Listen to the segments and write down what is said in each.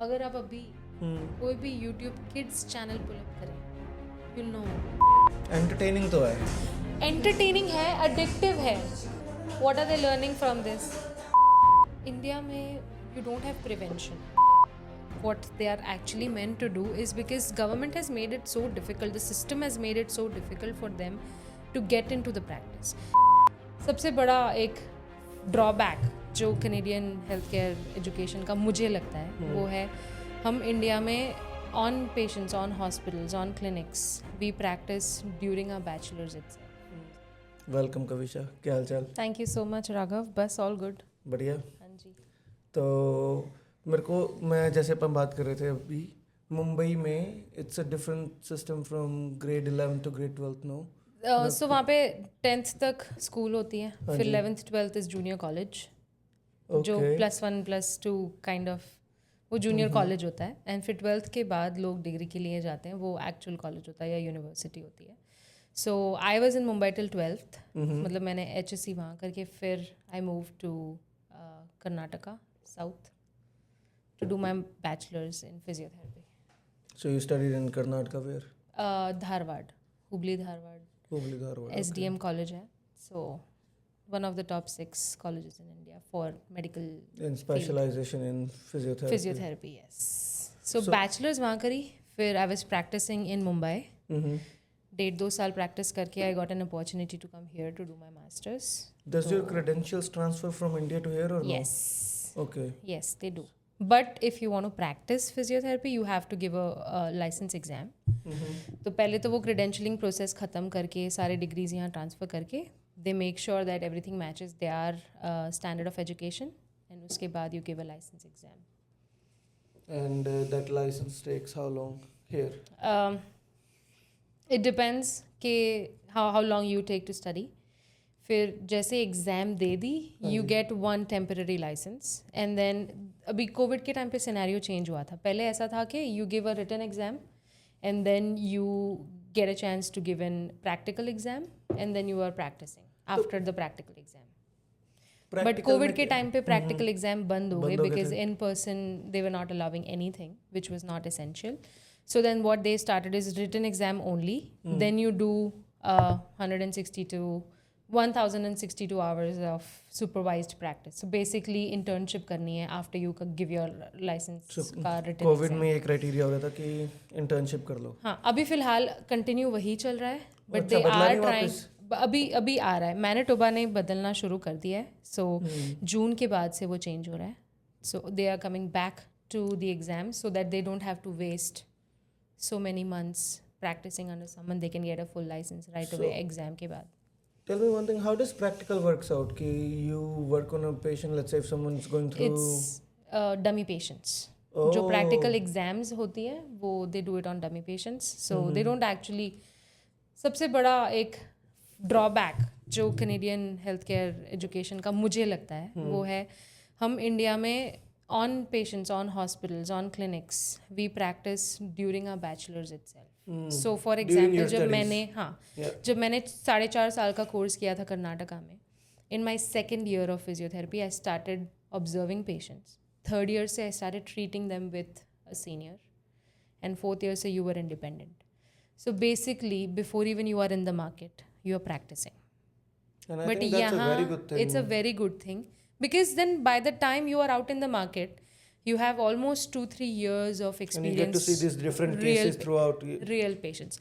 अगर आप अभी कोई भी YouTube kids channel pull up करें, you'll know. एंटरटेनिंग तो है. एंटरटेनिंग है, एडिक्टिव है. What are they learning from this? India में you don't have prevention. What they are actually meant to do is because government has made it so difficult, the system has made it so difficult for them to get into the practice. सबसे बड़ा एक drawback जो Canadian health care education का मुझे लगता है वो है हम इंडिया में on patients, on hospitals, on clinics we practice during our bachelors itself. Welcome Kavisha, क्या हाल चाल? Thank you so much Raghav. बस ऑल गुड. बढ़िया. हाँ जी. तो मेरे को, मैं जैसे अपन बात कर रहे थे अभी, मुंबई में it's a different system from grade 11 to grade 12 no. So वहाँ पे 10th तक स्कूल होती है, फिर 11th 12th is junior college, जो +1 +2 काइंड ऑफ वो जूनियर कॉलेज होता है. एंड फिर 12th के बाद लोग डिग्री के लिए जाते हैं, वो एक्चुअल कॉलेज होता है या यूनिवर्सिटी होती है. So I was in Mumbai till 12th. मतलब मैंने HSC वहाँ करके फिर I move to Karnataka south to do my bachelors in physiotherapy. So you studied in Karnataka where? Dharwad, Hubli Dharwad. Hubli Dharwad. SDM college है. सो one of the top 6 colleges in India for medical in specialisation in physiotherapy. physiotherapy. Yes. So bachelor's वहाँ करी, फिर I was practicing in Mumbai. 1.5-2 साल practice करके I got an opportunity to come here to do my masters. Does your credentials transfer from India to here or no? Yes. Okay. Yes, they do. But if you want to practice physiotherapy, you have to give a license exam. तो पहले तो वो credentialing process ख़त्म करके सारे degrees यहाँ transfer करके they make sure that everything matches their standard of education, and उसके बाद you give a license exam. And that license takes how long here? It depends कि how long you take to study. फिर जैसे exam they the, you get one temporary license, and then अभी Covid के time पे scenario change हुआ था. पहले ऐसा था कि you give a written exam and then you get a chance to give an practical exam and then you are practicing after the practical exam. But covid के time पे practical exam बंद हो गए because in person they were not allowing anything which was not essential. So then what they started is written exam only. Then you do 1062 hours of supervised practice. So basically internship करनी है after you give your license का written Covid exam. में एक criteria हो गया था कि internship कर लो. हाँ, अभी फिलहाल कंटिन्यू वही चल रहा है, बट अच्छा, दे बदला आर नहीं ट्राइंग. वापस? अभी आ रहा है. मैनिटोबा ने बदलना शुरू कर दिया है. सो जून के बाद से वो चेंज हो रहा है. So they are coming back to the exam so that they don't have to waste so many months practising under someone. They can get a full licence right away exam के बाद. Tell me one thing, how does practical works out? कि you work on a patient, let's say if someone's going through... It's dummy patients. जो practical exams होती है वो they do it on dummy patients. So they don't actually... सबसे बड़ा एक drawback जो Canadian health care education का मुझे लगता है वो है हम इंडिया में on patients, on hospitals, on clinics we practice during our bachelors itself. So for example जब मैंने 4.5 साल का कोर्स किया था कर्नाटका में, in my second year of physiotherapy I started observing patients. 3rd year से I started treating them with a senior, and 4th year से you are independent. So basically, before even you are in the market, you are practicing. And I But think that's a very good thing. it's a very good thing because then by the time you are out in the market, you have almost 2-3 years of experience. And you get to see these different cases throughout. Real patients.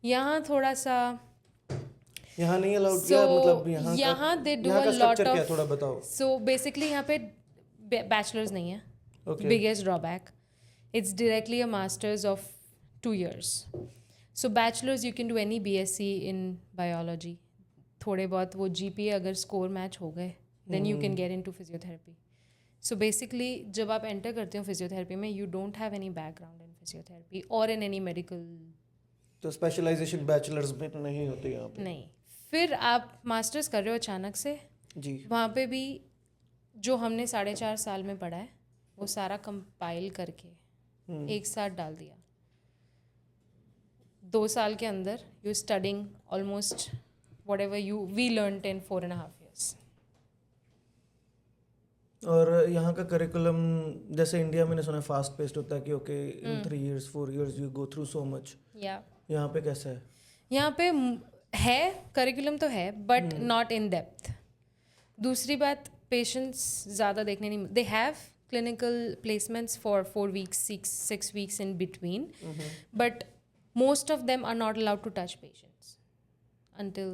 यहाँ थोड़ा सा यहाँ नहीं allowed क्या, मतलब यहाँ they do यहाँ a का lot structure of. क्या, थोड़ा बताओ. So basically यहाँ पे bachelor's नहीं है. Okay. Biggest drawback. It's directly a master's of 2 years. So bachelor's you can do any BSc in biology. थोड़े बहुत वो GPA अगर स्कोर मैच हो गए then you can get into physiotherapy. So basically जब आप एंटर करते हो फिजियोथेरेपी में you don't have any background in physiotherapy or in any medical. तो स्पेशलाइजेशन बैचलर्स में नहीं होती यहाँ पे. नहीं. फिर आप मास्टर्स कर रहे हो अचानक से जी. वहाँ पे भी जो हमने 4.5 साल में पढ़ा है वो सारा कंपाइल करके एक साथ डाल दिया. 2 साल के अंदर you studying almost whatever we learn in 4.5 years. और यहाँ का करिकुलम जैसे इंडिया में सुना फास्ट पेस्ड होता है कि okay in 3 years 4 years you go through so much, या यहाँ पे कैसा है? यहाँ पे है करिकुलम तो है बट नॉट इन डेप्थ. दूसरी बात पेशेंट्स ज़्यादा देखने नहीं. They have clinical placements for 4 weeks, 6 weeks in between, but most of them are not allowed to touch patients until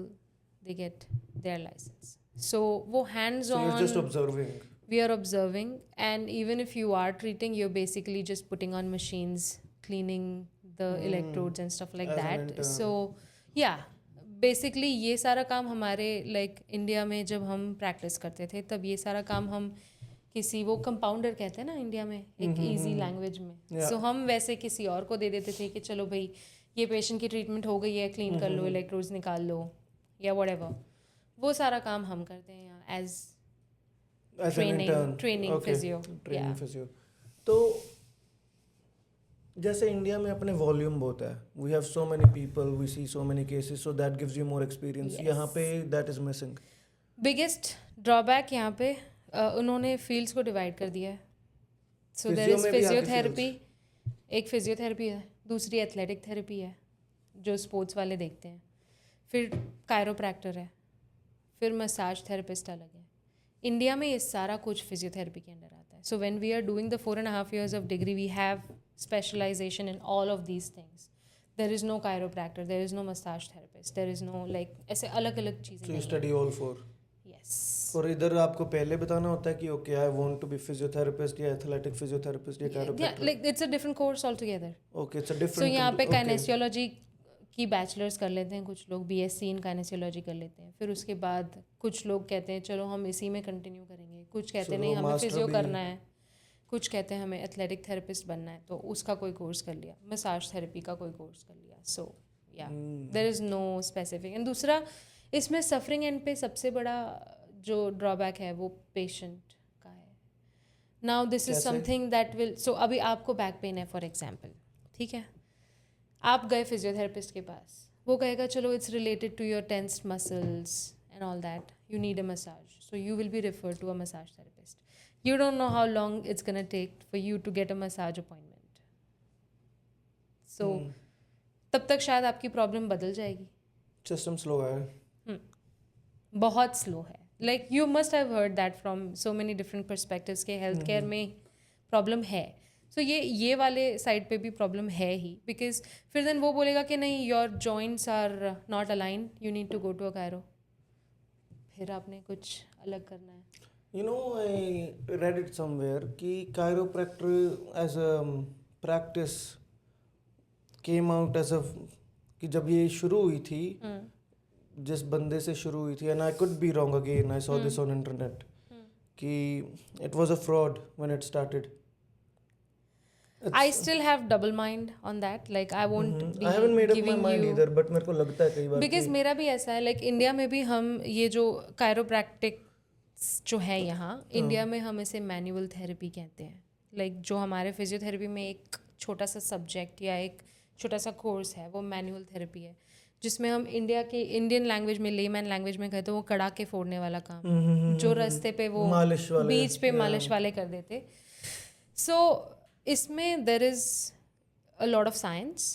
they get their license. So वो hands So on. you're just observing. We are observing, and even if you are treating, you're basically just putting on machines, cleaning the electrodes and stuff like As an that. intern. So yeah, basically ये सारा काम हमारे like India में जब हम practice करते थे तब ये सारा काम हम किसी वो कंपाउंडर कहते हैं ना इंडिया में एक इजी लैंग्वेज में, सो हम वैसे किसी और को दे देते थे कि चलो भाई ये पेशेंट की ट्रीटमेंट हो गई है, क्लीन कर लो, इलेक्ट्रोड्स निकाल लो या व्हाटएवर. वो सारा काम हम करते हैं यहाँ as As an intern. Training Okay. Physio. Training physio. तो जैसे इंडिया में अपने वॉल्यूम बहुत है, we have so many people, we see so many cases, so that gives you more experience. यहाँ पे that is missing. Biggest drawback यहाँ पे उन्होंने फील्ड्स को डिवाइड कर दिया है. सो देयर Physio इज में भी आके फिजियोथेरेपी, एक फिजियोथेरेपी है, दूसरी एथलेटिक थेरेपी है जो स्पोर्ट्स वाले देखते हैं, फिर कायरोप्रैक्टर है, फिर मसाज थेरेपिस्ट अलग है. इंडिया में ये सारा कुछ फिजियोथेरेपी के अंडर आता है. So when we are doing the 4.5 years of degree we have specialisation in all of these things. There is no chiropractor, there is no massage therapist, there is no like ऐसे अलग अलग so you चीज़ें. Study all four. Yes. और इधर आपको पहले बताना होता है कि okay I want to be physiotherapist या एथलेटिक फिजियोथेरेपिस्ट या chiropractor. Like it's a different course all together. Okay it's a different. So यहाँ पे काइनेसियोलॉजी की बैचलर्स कर लेते हैं कुछ लोग, बीएससी इन काइनेसियोलॉजी कर लेते हैं, फिर उसके बाद कुछ लोग कहते हैं चलो हम इसी में कंटिन्यू करेंगे, कुछ कहते हैं नहीं हमें फिजियो करना है, कुछ कहते हैं हमें एथलेटिक थेरेपिस्ट बनना है तो उसका कोई कोर्स कर लिया, मसाज थेरेपी का कोई कोर्स कर लिया. सो या there is no specific. And दूसरा इसमें सफरिंग एंड पे सबसे बड़ा जो ड्रॉबैक है वो पेशेंट का है. Now this is something that will, so अभी आपको बैक पेन है फॉर एग्जाम्पल, ठीक है, आप गए फिजियोथेरेपिस्ट के पास, वो कहेगा चलो it's related to your tensed muscles and all that, you need a massage, so you will be referred to a massage therapist. You don't know how long it's going to take for you to get a massage appointment. So, तब तक शायद आपकी problem बदल जाएगी. System slow है. बहुत slow है. Like you must have heard that from so many different perspectives के हेल्थ केयर में प्रॉब्लम है. So ये वाले साइड पे भी प्रॉब्लम है ही, बिकॉज फिर देन वो बोलेगा कि नहीं your joints are not align, you need to go to a chiro. फिर आपने कुछ अलग करना है. You know, I read it somewhere कि chiropractor as a practice came out as a कि जब ये शुरू हुई थी, जिस बंदे से शुरू हुई थी, and I could be wrong again, I saw this on internet, कि it was a fraud when it started. I still have double mind on that. Like I won't be I haven't made up my giving mind you either, but मेरे को लगता है कई बार because मेरा भी ऐसा है. Like इंडिया में भी हम ये जो कायरोप्रैक्टिक जो है यहाँ इंडिया में हम इसे मैनुअल थेरेपी कहते हैं. लाइक जो हमारे फिजियोथेरेपी में एक छोटा सा सब्जेक्ट या एक छोटा सा कोर्स है वो मैनुअल थेरेपी है, जिसमें हम इंडियन लैंग्वेज में, लेमैन लैंग्वेज में कहते हैं वो कड़ा के फोड़ने वाला काम, जो रास्ते पे वो बीच पे मालिश वाले कर देते. सो इसमें there is a lot of science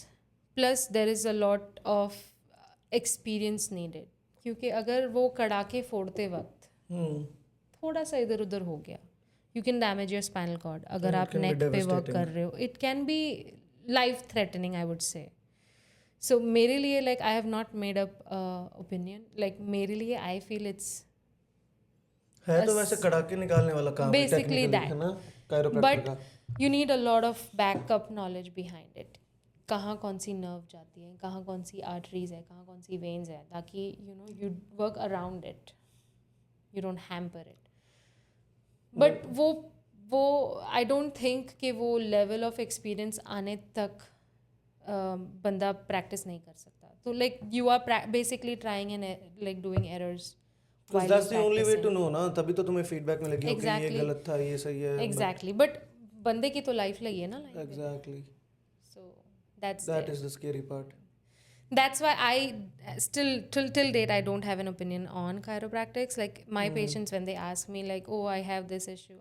plus there is a lot of experience needed, क्योंकि अगर वो कड़ा के फोड़ते वक्त थोड़ा सा इधर उधर हो गया, you can damage your spinal cord. अगर आप नेक पे वर्क कर रहे हो, it can be life threatening I would say. So मेरे लिए like I have not made up opinion. Like मेरे लिए आई फील इट्स है तो वैसे कड़ाके निकालने वाला काम बेसिकली दैट, है ना chiropractor का. But you need a lot of backup knowledge behind it. कहाँ कौन सी नर्व जाती है, कहाँ कौन सी आर्टरीज है, कहाँ कौन सी वेन्स है, ताकि you know you work around it, you don't hamper it. But वो I don't think कि वो level of experience आने तक बंदा practice नहीं कर सकता. तो like you are basically trying and like doing errors. Because that's the only way to know ना, तभी तो तुम्हें feedback मिलेगी कि ये गलत था, ये सही है. Exactly. But बंदे की तो life लगी है ना. Exactly. So that is the scary part. That's why I still till date I don't have an opinion on chiropractics. Like my patients, when they ask me like, oh, I have this issue,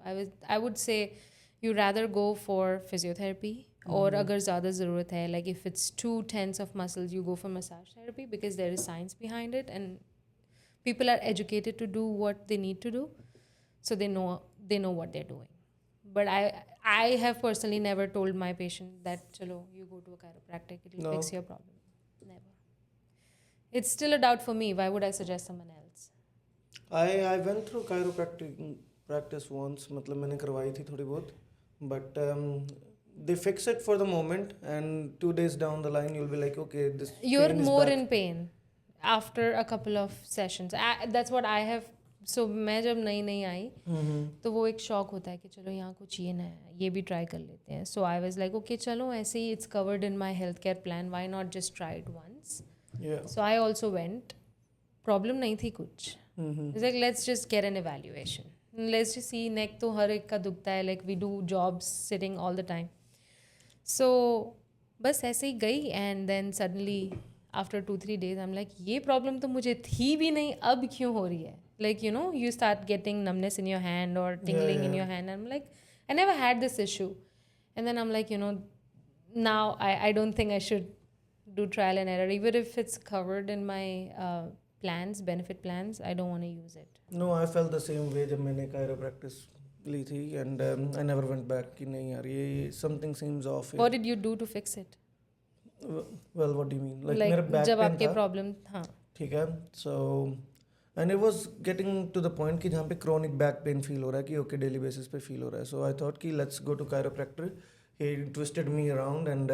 I would say you rather go for physiotherapy, or agar zyada zarurat hai, like if it's too tense of muscles, you go for massage therapy, because there is science behind it and people are educated to do what they need to do, so they know what they're doing. But I have personally never told my patient that chalo you go to a chiropractic, it will No. fix your problem. Never. It's still a doubt for me. Why would I suggest someone else? I went through chiropractic practice once, मतलब मैंने करवाई थी थोड़ी बहुत, but they fix it for the moment, and 2 days down the line you'll be like, okay, this You're pain is more back. in pain after a couple of sessions. That's what I have. So मैं जब नई आई तो वो एक शौक होता है कि चलो यहाँ कुछ ये नया है, ये भी ट्राई कर लेते हैं. So I was like okay चलो ऐसे ही, it's covered in my health care plan, why not just try it once. Yeah. So I also went. Problem नहीं थी कुछ. It's like let's just get an evaluation. Let's just see. Neck तो हर एक का दुखता है. Like we do jobs sitting all the time. So बस ऐसे ही गई, and then suddenly after 2-3 days I'm like ये problem तो मुझे थी भी नहीं, अब क्यों हो रही है? Like you know you start getting numbness in your hand or tingling in your hand. I'm like I never had this issue, and then I'm like now I don't think I should do trial and error, even if it's covered in my plans, benefit plans. I don't want to use it. No, I felt the same way जब मैंने chiropractic ली थी, and I never went back कि नहीं यार ये something seems off here. What did you do to fix it? Well, what do you mean? Like Like मेरा back जब pain आपके था, problem हाँ. ठीक है, so and it was getting to the point कि जहाँ पे chronic back pain feel हो रहा है कि okay daily basis पे feel हो रहा है, so I thought कि let's go to chiropractor. He twisted me around, and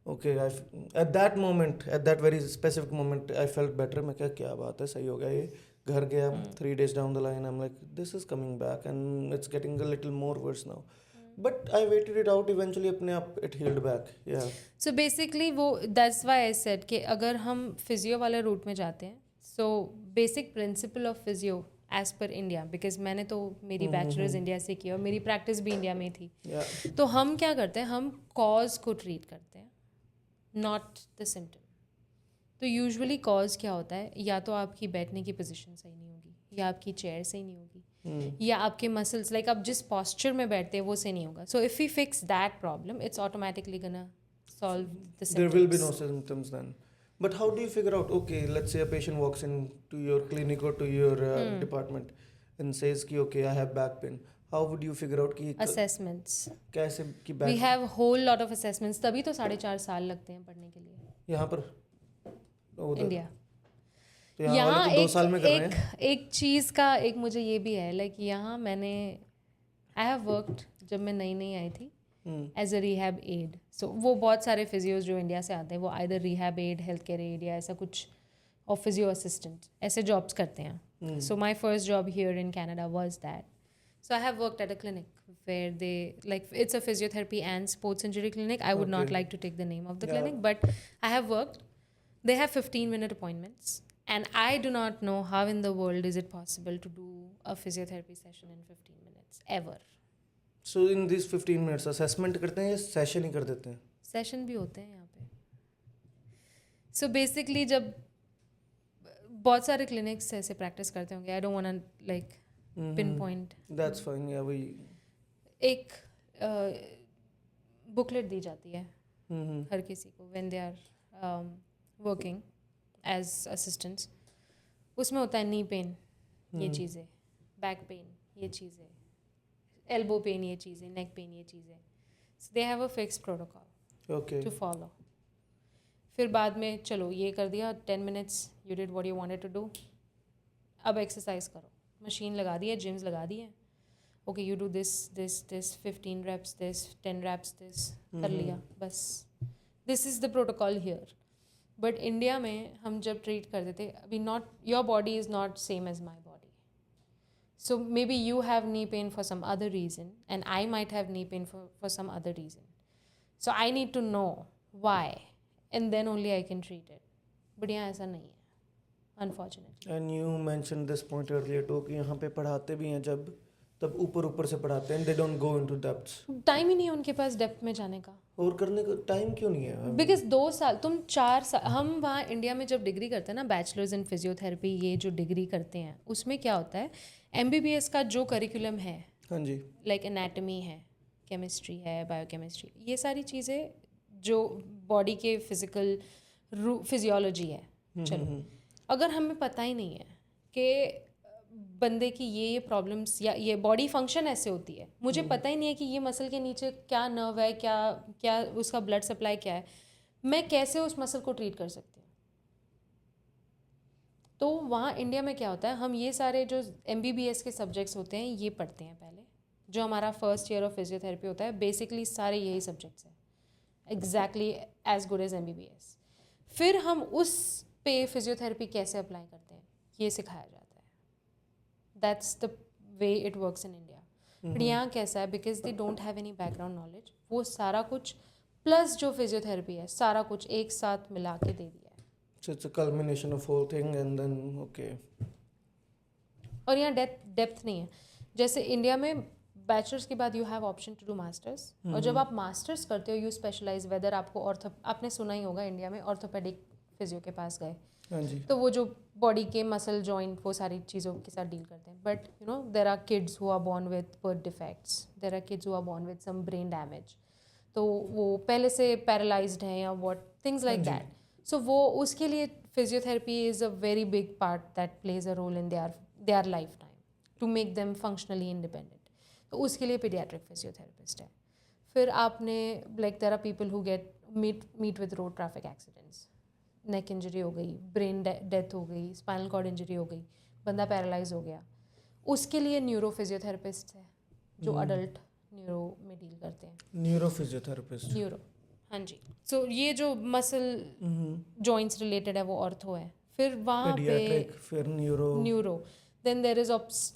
okay, at that moment, at that very specific moment, I felt better. मैं क्या बात है, सही हो गया ये. घर गया, 3 days down the line, I'm like, this is coming back and it's getting a little more worse now. But I waited it out, eventually अपने आप it healed back. Yeah. So basically वो that's why I said कि अगर हम physio वाले root में जाते हैं, so basic principle of physio as per India, because मैंने तो मेरी bachelor's इंडिया से की और मेरी practice भी इंडिया में थी. Yeah. तो हम क्या करते हैं, हम cause को treat करते हैं, not the symptom. तो यूजुअली कॉज क्या होता है, या तो आपकी बैठने की पोजीशन सही नहीं होगी, या आपकी चेयर सही नहीं होगी, या आपके मसल्स लाइक आप जिस पॉस्चर में बैठते हैं वो सही नहीं होगा. So if we fix that problem, it's automatically gonna solve the symptoms. There will be no symptoms then. But how do you figure out, okay, let's say a patient walks in to your clinic or to your department and says कि okay, I have back pain. How would you figure out कि Assessments. कैसे कि We back have whole lot of assessments. तभी तो 4.5 साल लगते हैं पढ़ने के लिए. यहाँ पर उधर इंडिया. तो यहाँ यहाँ वाले तो 2 साल में कर रहे हैं. एक चीज़ का एक मुझे ये भी है, लाइक यहाँ मैंने आई हैव वर्कड जब मैं नई आई थी एज अ रिहैब एड. सो वो बहुत सारे फिजियोज जो इंडिया से आते हैं वो either rehab aid, health care aid या ऐसा कुछ, और फिजियो असिस्टेंट ऐसे जॉब्स करते हैं. So my first job here in Canada was that. So I have worked at a clinic where they like it's a physiotherapy and sports injury clinic. I would not like to take the name of the clinic, but I have worked. They have 15-minute appointments, and I do not know how in the world is it possible to do a physiotherapy session in 15 minutes ever. So in these 15 minutes assessment करते हैं या session ही कर देते हैं? Session भी होते हैं यहाँ पे. So basically जब बहुत सारे clinics ऐसे practice करते होंगे, I don't want to like pinpoint. That's fine. Yeah, we. एक बुकलेट दी जाती है हर किसी को when they are working as assistants. उसमें होता है नी पेन ये चीज़ें, बैक पेन ये चीज़ें, एल्बो पेन ये चीज़ें, नेक पेन ये चीज़ें. So they have a fixed protocol Okay. to follow. फिर बाद में चलो ये कर दिया 10 minutes, you did what you wanted to do. अब एक्सरसाइज करो, मशीन लगा दी है, जिम्स लगा दी है. Okay you do this 15 reps this 10 reps this कर लिया बस. This is the protocol here. But India में हम जब ट्रीट करते थे, अभी not your body is not same as my body. So maybe you have knee pain for some other reason and I might have knee pain for some other reason. So I need to know why and then only I can treat it. But यहाँ ऐसा नहीं है unfortunately. And you mentioned this point earlier too कि यहाँ पे पढ़ाते भी हैं जब तब ऊपर ऊपर से पढ़ाते हैं, they don't go into depths. Time ही नहीं है उनके पास डेप्थ में जाने का, और करने का टाइम क्यों नहीं है? बिकॉज 2 साल तुम 4 साल, हम वहाँ इंडिया में जब डिग्री करते हैं ना, बैचलर्स इन फिजियोथेरेपी, ये जो डिग्री करते हैं उसमें क्या होता है, MBBS का जो करिकुलम है, हाँ जी, लाइक एनाटमी है, केमिस्ट्री है, बायोकेमिस्ट्री, ये सारी चीज़ें जो बॉडी के फिजिकल फिजियोलॉजी है, चलो अगर हमें पता ही नहीं है कि बंदे की ये प्रॉब्लम्स या ये बॉडी फंक्शन ऐसे होती है, मुझे पता ही नहीं है कि ये मसल के नीचे क्या नर्व है, क्या क्या उसका ब्लड सप्लाई क्या है, मैं कैसे उस मसल को ट्रीट कर सकती हूँ? तो वहाँ इंडिया में क्या होता है, हम ये सारे जो MBBS के सब्जेक्ट्स होते हैं ये पढ़ते हैं पहले, जो हमारा फर्स्ट ईयर ऑफ फिजियोथेरेपी होता है, बेसिकली सारे यही सब्जेक्ट्स हैं, exactly as good as MBBS। फिर हम उस पे फिजियोथेरेपी कैसे अप्लाई करते हैं ये सिखाया जाता है। That's the way it works in India. But यहाँ कैसा है, because they don't have any background knowledge, वो सारा कुछ प्लस जो फिजियोथेरेपी है सारा कुछ एक साथ मिला के दे दिया है। So it's a culmination of whole thing and then okay. और यहाँ डेप्थ नहीं है, जैसे इंडिया में बैचलर्स के बाद you have option to do masters, और जब आप मास्टर्स करते हो यू स्पेशलाइज, वेदर आपको आपने सुना ही होगा इंडिया में ऑर्थोपेडिक फिजियो के पास गए, हाँ जी, तो वो जो बॉडी के मसल जॉइंट वो सारी चीज़ों के साथ डील करते हैं। But you know there are kids who are born with birth defects, there are kids who are born with some brain damage, तो वो पहले से पैरालाइज्ड हैं या what things like that, so वो उसके लिए physiotherapy is a very big part that plays a role in their lifetime to make them functionally independent, तो उसके लिए पीडियाट्रिक फिजियोथेरेपिस्ट है। फिर आपने like there are people who get meet with road traffic accidents, neck injury हो गई, brain death हो गई, स्पाइनल कॉर्ड इंजरी हो गई, बंदा पैरालाइज हो गया, उसके लिए न्यूरो फिजियोथेरेपिस्ट है जो अडल्ट न्यूरो में डील करते हैं। न्यूरो फिजियोथेरेपिस्ट, न्यूरो, हाँ जी। सो ये जो मसल जॉइंट्स रिलेटेड है वो ऑर्थो है। फिर वहाँ पे फिर neuro, then there is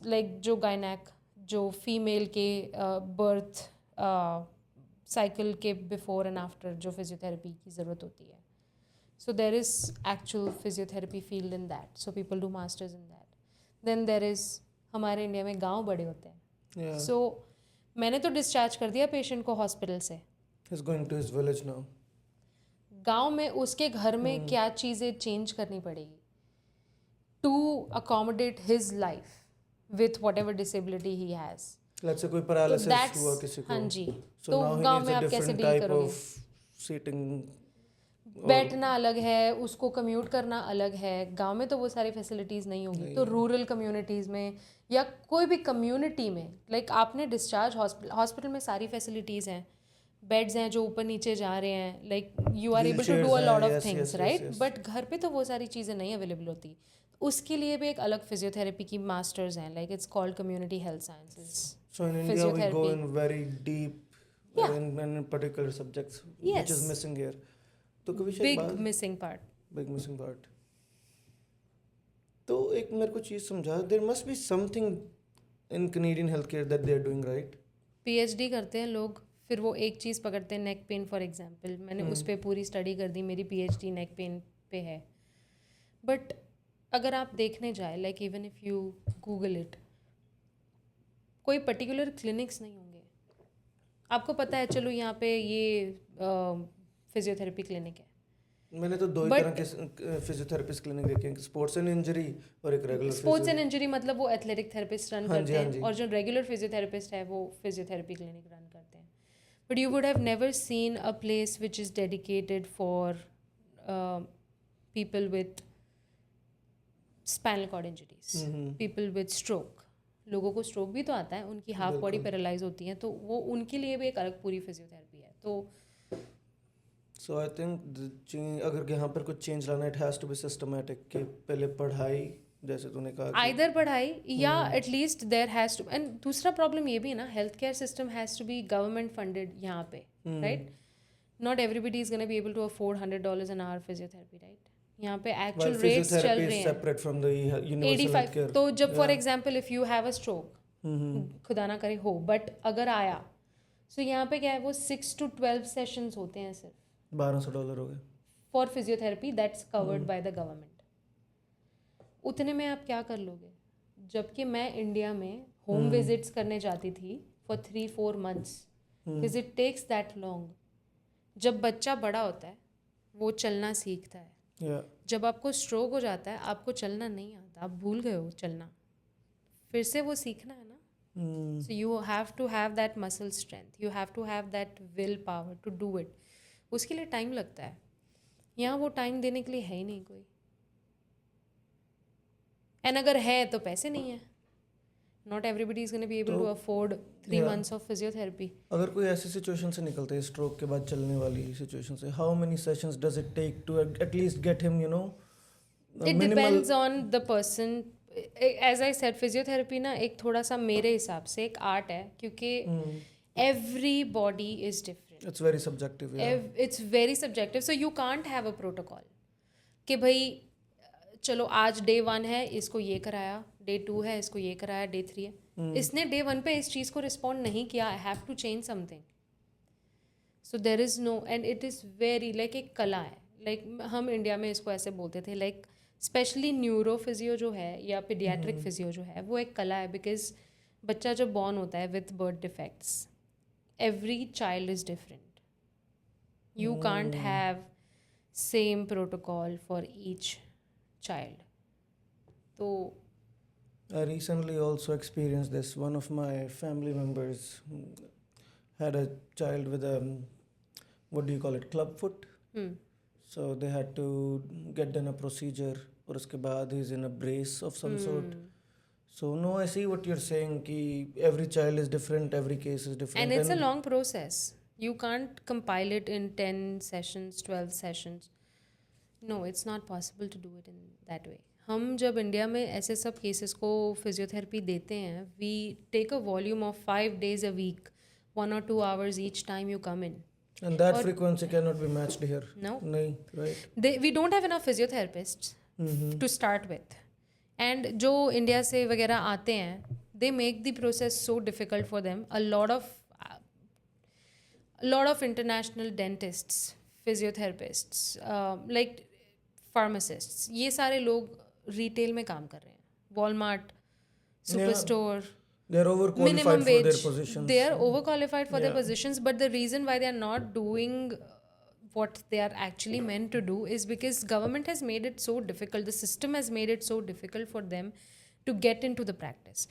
like जो गायनेक, जो फीमेल के बर्थ साइकिल के बिफोर एंड आफ्टर जो फिजियोथेरेपी की ज़रूरत होती है, so there is actual physiotherapy field in that, so people do masters in that. Then there is, हमारे इंडिया में गांव बड़े होते हैं, so मैंने तो डिस्चार्ज कर दिया पेशेंट को हॉस्पिटल से, he's going to his village now. गांव में उसके घर में क्या चीज़ें चेंज करनी पड़ेगी to accommodate his life with whatever disability he has. Let's say कोई पैरालिसिस हुआ किसी को, हाँ जी, so तो now he गांव needs में a आप कैसे different डील type करोगे? of seating, बैठना अलग है, उसको कम्यूट करना अलग है, गांव में तो वो सारी फैसिलिटीज़ नहीं होगी, तो रूरल कम्युनिटीज़ में या कोई भी कम्युनिटी में, लाइक आपने डिस्चार्ज हॉस्पिटल में सारी फैसिलिटीज़ हैं, बेड्स हैं जो ऊपर नीचे जा रहे हैं, like you are able to do a lot of things, right, but घर पे तो वो सारी चीज़ें नहीं अवेलेबल होती, उसके लिए भी एक अलग फिजियोथेरेपी की मास्टर्स हैं, like it's called community health sciences. so in India we go in very deep in particular subjects, which is missing here. तो कभी बिग मिसिंग पार्ट। तो एक मेरे को चीज़ समझा, there must be something in Canadian health care that they are doing right. PhD करते हैं लोग, फिर वो एक चीज़ पकड़ते हैं, नेक पेन फॉर एग्जांपल, मैंने उस पर पूरी स्टडी कर दी, मेरी PhD नेक पेन पे है, बट अगर आप देखने जाए, like even if you Google it, कोई पर्टिकुलर क्लिनिक्स नहीं होंगे, आपको पता है चलो यहाँ पे ये फिजियोथेरेपी क्लिनिक है, मैंने तो दो ही तरह के फिजियोथेरेपिस्ट क्लिनिक देखे हैं, स्पोर्ट्स एंड इंजरी और एक रेगुलर। स्पोर्ट्स एंड इंजरी मतलब वो एथलेटिक थेरेपिस्ट रन करते हैं, और जो रेगुलर फिजियोथेरेपिस्ट है वो फिजियोथेरेपी क्लिनिक रन करते हैं, but you would have never seen a place which is dedicated for people with spinal cord injuries, people with stroke. लोगों को स्ट्रोक भी तो आता है, उनकी हाफ बॉडी पैरालाइज होती है, तो वो उनके लिए भी एक अलग पूरी फिजियोथेरेपी है। तो सो आई थिंक अगर यहाँ पर कुछ चेंज लाना, it has to be systematic, कि पहले पढ़ाई, जैसे तूने कहा, आइदर पढ़ाई या at least there has to, and दूसरा प्रॉब्लम ये भी है ना, health care system has to be government funded यहाँ पे, right, not everybody is gonna be able to afford $100 an hour physiotherapy, right, यहाँ पे एक्चुअल रेट्स चल रहे हैं separate from the universal health care. तो जब for example if you have a stroke, खुदा ना करे हो, बट अगर आया, सो यहाँ पे क्या है, वो 6 to 12 सेशंस होते हैं सिर्फ, $1200 हो गए for physiotherapy, that's covered by the government. उतने में आप क्या कर लोगे, जबकि मैं इंडिया में होम विजिट्स करने जाती थी for 3-4 months because it takes that long. जब बच्चा बड़ा होता है वो चलना सीखता है। Yeah. जब आपको स्ट्रोक हो जाता है आपको चलना नहीं आता, आप भूल गए हो चलना, फिर से वो सीखना है ना। So you have to have that muscle strength, you have to have that willpower to do it. उसके लिए टाइम लगता है, यहाँ वो टाइम देने के लिए है ही नहीं कोई। एंड अगर है तो पैसे नहीं है। Not everybody is going to be able to afford 3 months of physiotherapy. अगर कोई ऐसी सिचुएशन से निकलते हैं, स्ट्रोक के बाद चलने वाली सिचुएशन से, how many sessions does it take to at least get him, you know, It depends on the person. As I said, physiotherapy ना एक थोड़ा सा मेरे हिसाब से एक आर्ट है, क्योंकि everybody is different. It's very subjective. Yeah. It's very subjective. So you can't have a protocol कि भाई चलो आज day 1 है इसको ये कराया, day 2 है इसको ये कराया, day 3 है, इसने day 1 पे इस चीज़ को respond नहीं किया, I have to change something. So there is no, and it is very like एक कला है। like हम इंडिया में इसको ऐसे बोलते थे, like स्पेशली न्यूरो फिजियो जो है या पीडियाट्रिक फिजियो जो है वो एक कला है। बिकॉज बच्चा जब बॉर्न होता है with birth defects, every child is different, you can't have same protocol for each child. तो I recently also experienced this. One of my family members had a child with a, what do you call it, club foot. So they had to get done a procedure. और उसके बाद he's in a brace of some sort. So no, I see what you're saying कि every child is different, every case is different. And it's a long process. You can't compile it in 10 sessions, 12 sessions. No, it's not possible to do it in that way. हम जब India में ऐसे सब cases को physiotherapy देते हैं, we take a volume of 5 days a week, 1 or 2 hours each time you come in. And that frequency cannot be matched here. No. नहीं, right? We don't have enough physiotherapists to start with. And जो India से वगैरह आते हैं, they make the process so difficult for them. A lot of international dentists, physiotherapists, like pharmacists, ये सारे लोग retail में काम कर रहे हैं, Walmart, Superstore. They're overqualified minimum for their wage. positions. They are overqualified for their positions, but the reason why they are not doing what they are actually meant to do is because government has made it so difficult. The system has made it so difficult for them to get into the practice.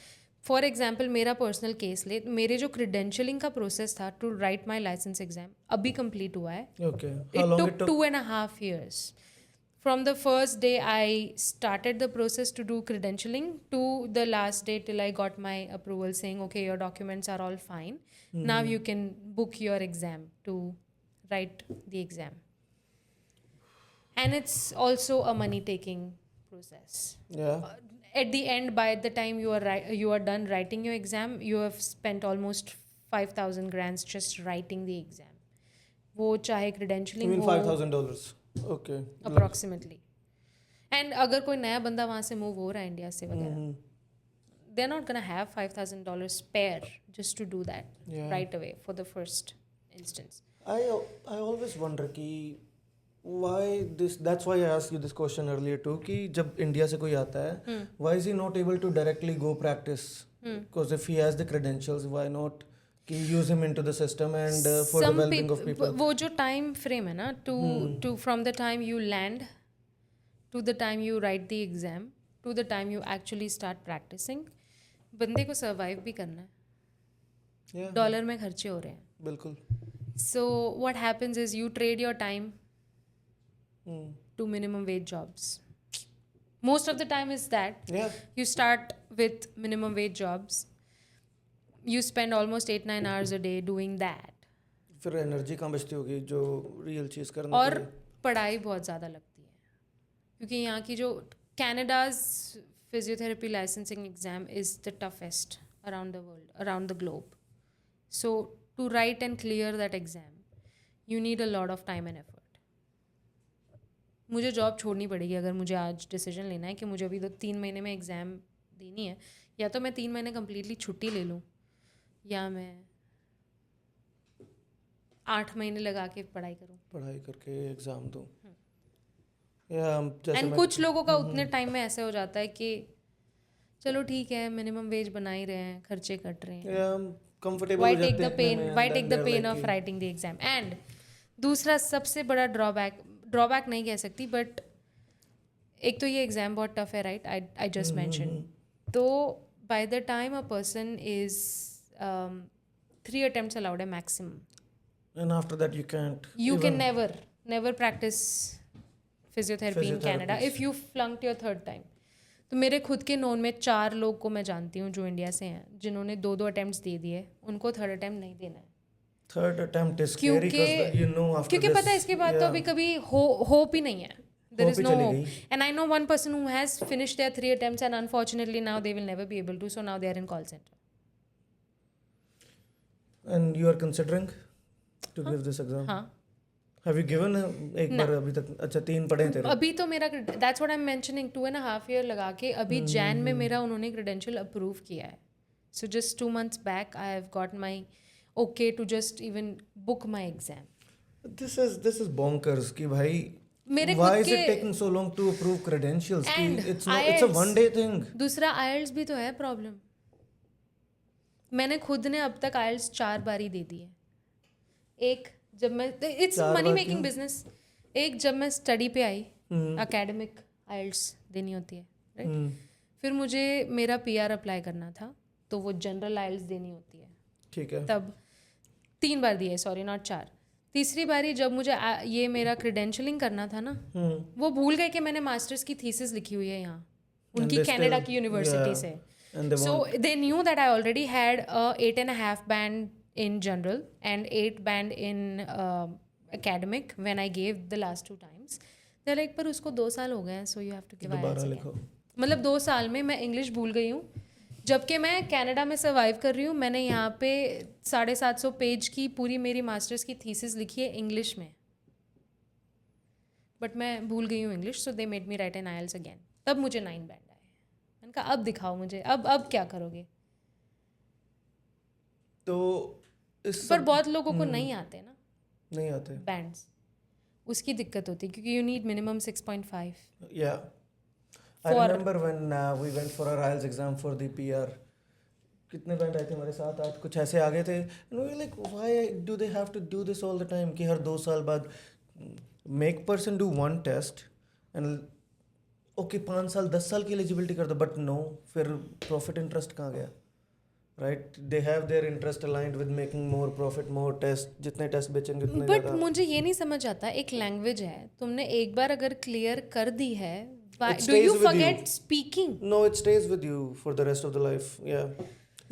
For example, मेरा personal case ले, मेरे जो credentialing का process था to write my license exam अभी complete हुआ है. Okay. It took 2.5 years. From the first day I started the process to do credentialing to the last day till I got my approval saying, okay, your documents are all fine. Now you can book your exam to write the exam. And it's also a money-taking process. Yeah. At the end, by the time you are done writing your exam, you have spent almost 5,000 rands just writing the exam. वो चाहे credentialing You mean हो, $5,000? Okay. approximately. And अगर कोई नया बंदा वहाँ से move हो रहा है इंडिया से वगैरह, they're not gonna have $5,000 spare just to do that right away for the first instance. I always wonder कि why this, that's why I asked you this question earlier too, कि जब India से कोई आता है, why is he not able to directly go practice? Because if he has the credentials, why not कि use him into the system and for the well-being of people? वो जो time frame है ना, to from the time you land to the time you write the exam to the time you actually start practicing, बंदे को survive भी करना है. Yeah. Dollar में खर्चे हो रहे हैं. बिल्कुल. So what happens is you trade your time to minimum wage jobs. Most of the time is that. Yeah. You start with minimum wage jobs. You spend almost 8-9 hours a day doing that. फिर energy कहाँ बचती होगी जो real चीज़ करने और के लिए? पढ़ाई बहुत ज़्यादा लगती है, क्योंकि यहाँ की जो Canada's physiotherapy licensing exam is the toughest around the world, around the globe. So to write and clear that exam, you need a lot of time and effort. मुझे जॉब छोड़नी पड़ेगी अगर मुझे आज डिसीजन लेना है कि मुझे अभी 3 महीने में एग्ज़ाम देनी है, या तो मैं 3 महीने कम्प्लीटली छुट्टी ले लूँ या मैं 8 महीने लगा के पढ़ाई करूँ. पढ़ाई करके एग्ज़ाम दूँ. या जैसे एंड कुछ लोगों का उतने टाइम में ऐसे हो जाता है कि चलो ठीक है, मिनिमम वेज बना ही रहे हैं, खर्चे कट रहे हैं, या कंफर्टेबल वाई हो टेक जाते द हैं पेन, अपने में, why and take then the they're pain like of कि- राइटिंग द एग्जाम. एंड दूसरा सबसे बड़ा ड्रॉबैक नहीं कह सकती, बट एक तो ये एग्जाम बहुत टफ है, राइट? I just mention. तो by the time a person is 3 attempts allowed है maximum. and after that you can't You can even never practice physiotherapy in Canada Physiotherapies. if you flunked your third time. तो मेरे खुद के known में 4 लोग को मैं जानती हूँ जो इंडिया से हैं, जिन्होंने 2 अटेम्प्ट्स दे दिए, उनको थर्ड अटेम्प्ट नहीं देना है. third attempt is scary because you know after क्योंकि this पता है इसके बाद तो अभी कभी होप ही नहीं है. There is Hope he no चली hope. गई. And I know one person who has finished their 3 attempts and unfortunately now they will never be able to. So now they are in call center. and you are considering to give this exam. हाँ. have you given एक बार अभी तक? अच्छा 3 पढ़े हैं तेरे. अभी तो मेरा that's what I am mentioning 2.5 year लगा के अभी जैन में मेरा उन्होंने क्रेडेंशियल अप्रूव किया है. So just 2 months back I have got my okay to just even book my exam. this is bonkers कि भाई मेरे why खुद is it के taking so long to approve credentials कि And it's a IELTS. one day thing. दूसरा IELTS भी तो है प्रॉब्लम. मैंने खुद ने अब तक आयल्स 4 बारी दे दी है. एक जब मैं इट्स 4 मनी बार मेकिंग क्यों? बिजनेस. एक जब मैं स्टडी पे आई, एकेडमिक आयल्स देनी होती है, राइट? फिर मुझे मेरा पीआर अप्लाई करना था, तो वो जनरल आयल्स देनी होती है. ठीक है. तब 3 बार दिए, सॉरी नॉट 4. तीसरी बारी जब मुझे ये मेरा क्रेडेंशियलिंग करना था ना, वो भूल गए कि मैंने मास्टर्स की थीसिस लिखी हुई है यहाँ उनकी they कनाडा still- की यूनिवर्सिटी yeah. से. And they So they knew that I already had a 8.5 band in general and 8 band in academic when I gave the last 2 times. They're like, पर उसको 2 साल हो गए हैं, so you have to give दोबारा IELTS लिखो. again. मतलब 2 साल में मैं इंग्लिश भूल गई हूँ, जबकि मैं कनाडा में सर्वाइव कर रही हूँ. मैंने यहाँ पे 750 पेज की पूरी मेरी मास्टर्स की थीसिस लिखी है इंग्लिश में, बट मैं भूल गई हूँ English. So they made me write an IELTS again. तब मुझे 9 बैंड आए. मैंने कहा अब दिखाओ मुझे, अब क्या करोगे? तो इस पर बहुत लोगों को नहीं आते ना नहीं आते. बैंड्स, उसकी दिक्कत होती है क्योंकि you need minimum 6.5. Yeah. I remember when we went for our IELTS exam for the PR. कितने बैंड आए थे हमारे साथ? 8 कुछ ऐसे आ गए थे. And we were like, why do they have to do this all the time? कि हर 2 साल बाद make person do one test and okay 5 साल 10 साल की एलिजिबिलिटी कर दो, but no, फिर profit interest कहाँ गया? Right? They have their interest aligned with making more profit, more test. जितने टेस्ट बेचेंगे उतने बट ज़्यादा. मुझे ये नहीं समझ आता, एक लैंग्वेज है, तुमने एक बार अगर क्लियर कर दी है, It do stays you with you. Forget speaking? No, it stays with you for the rest of the life. Yeah.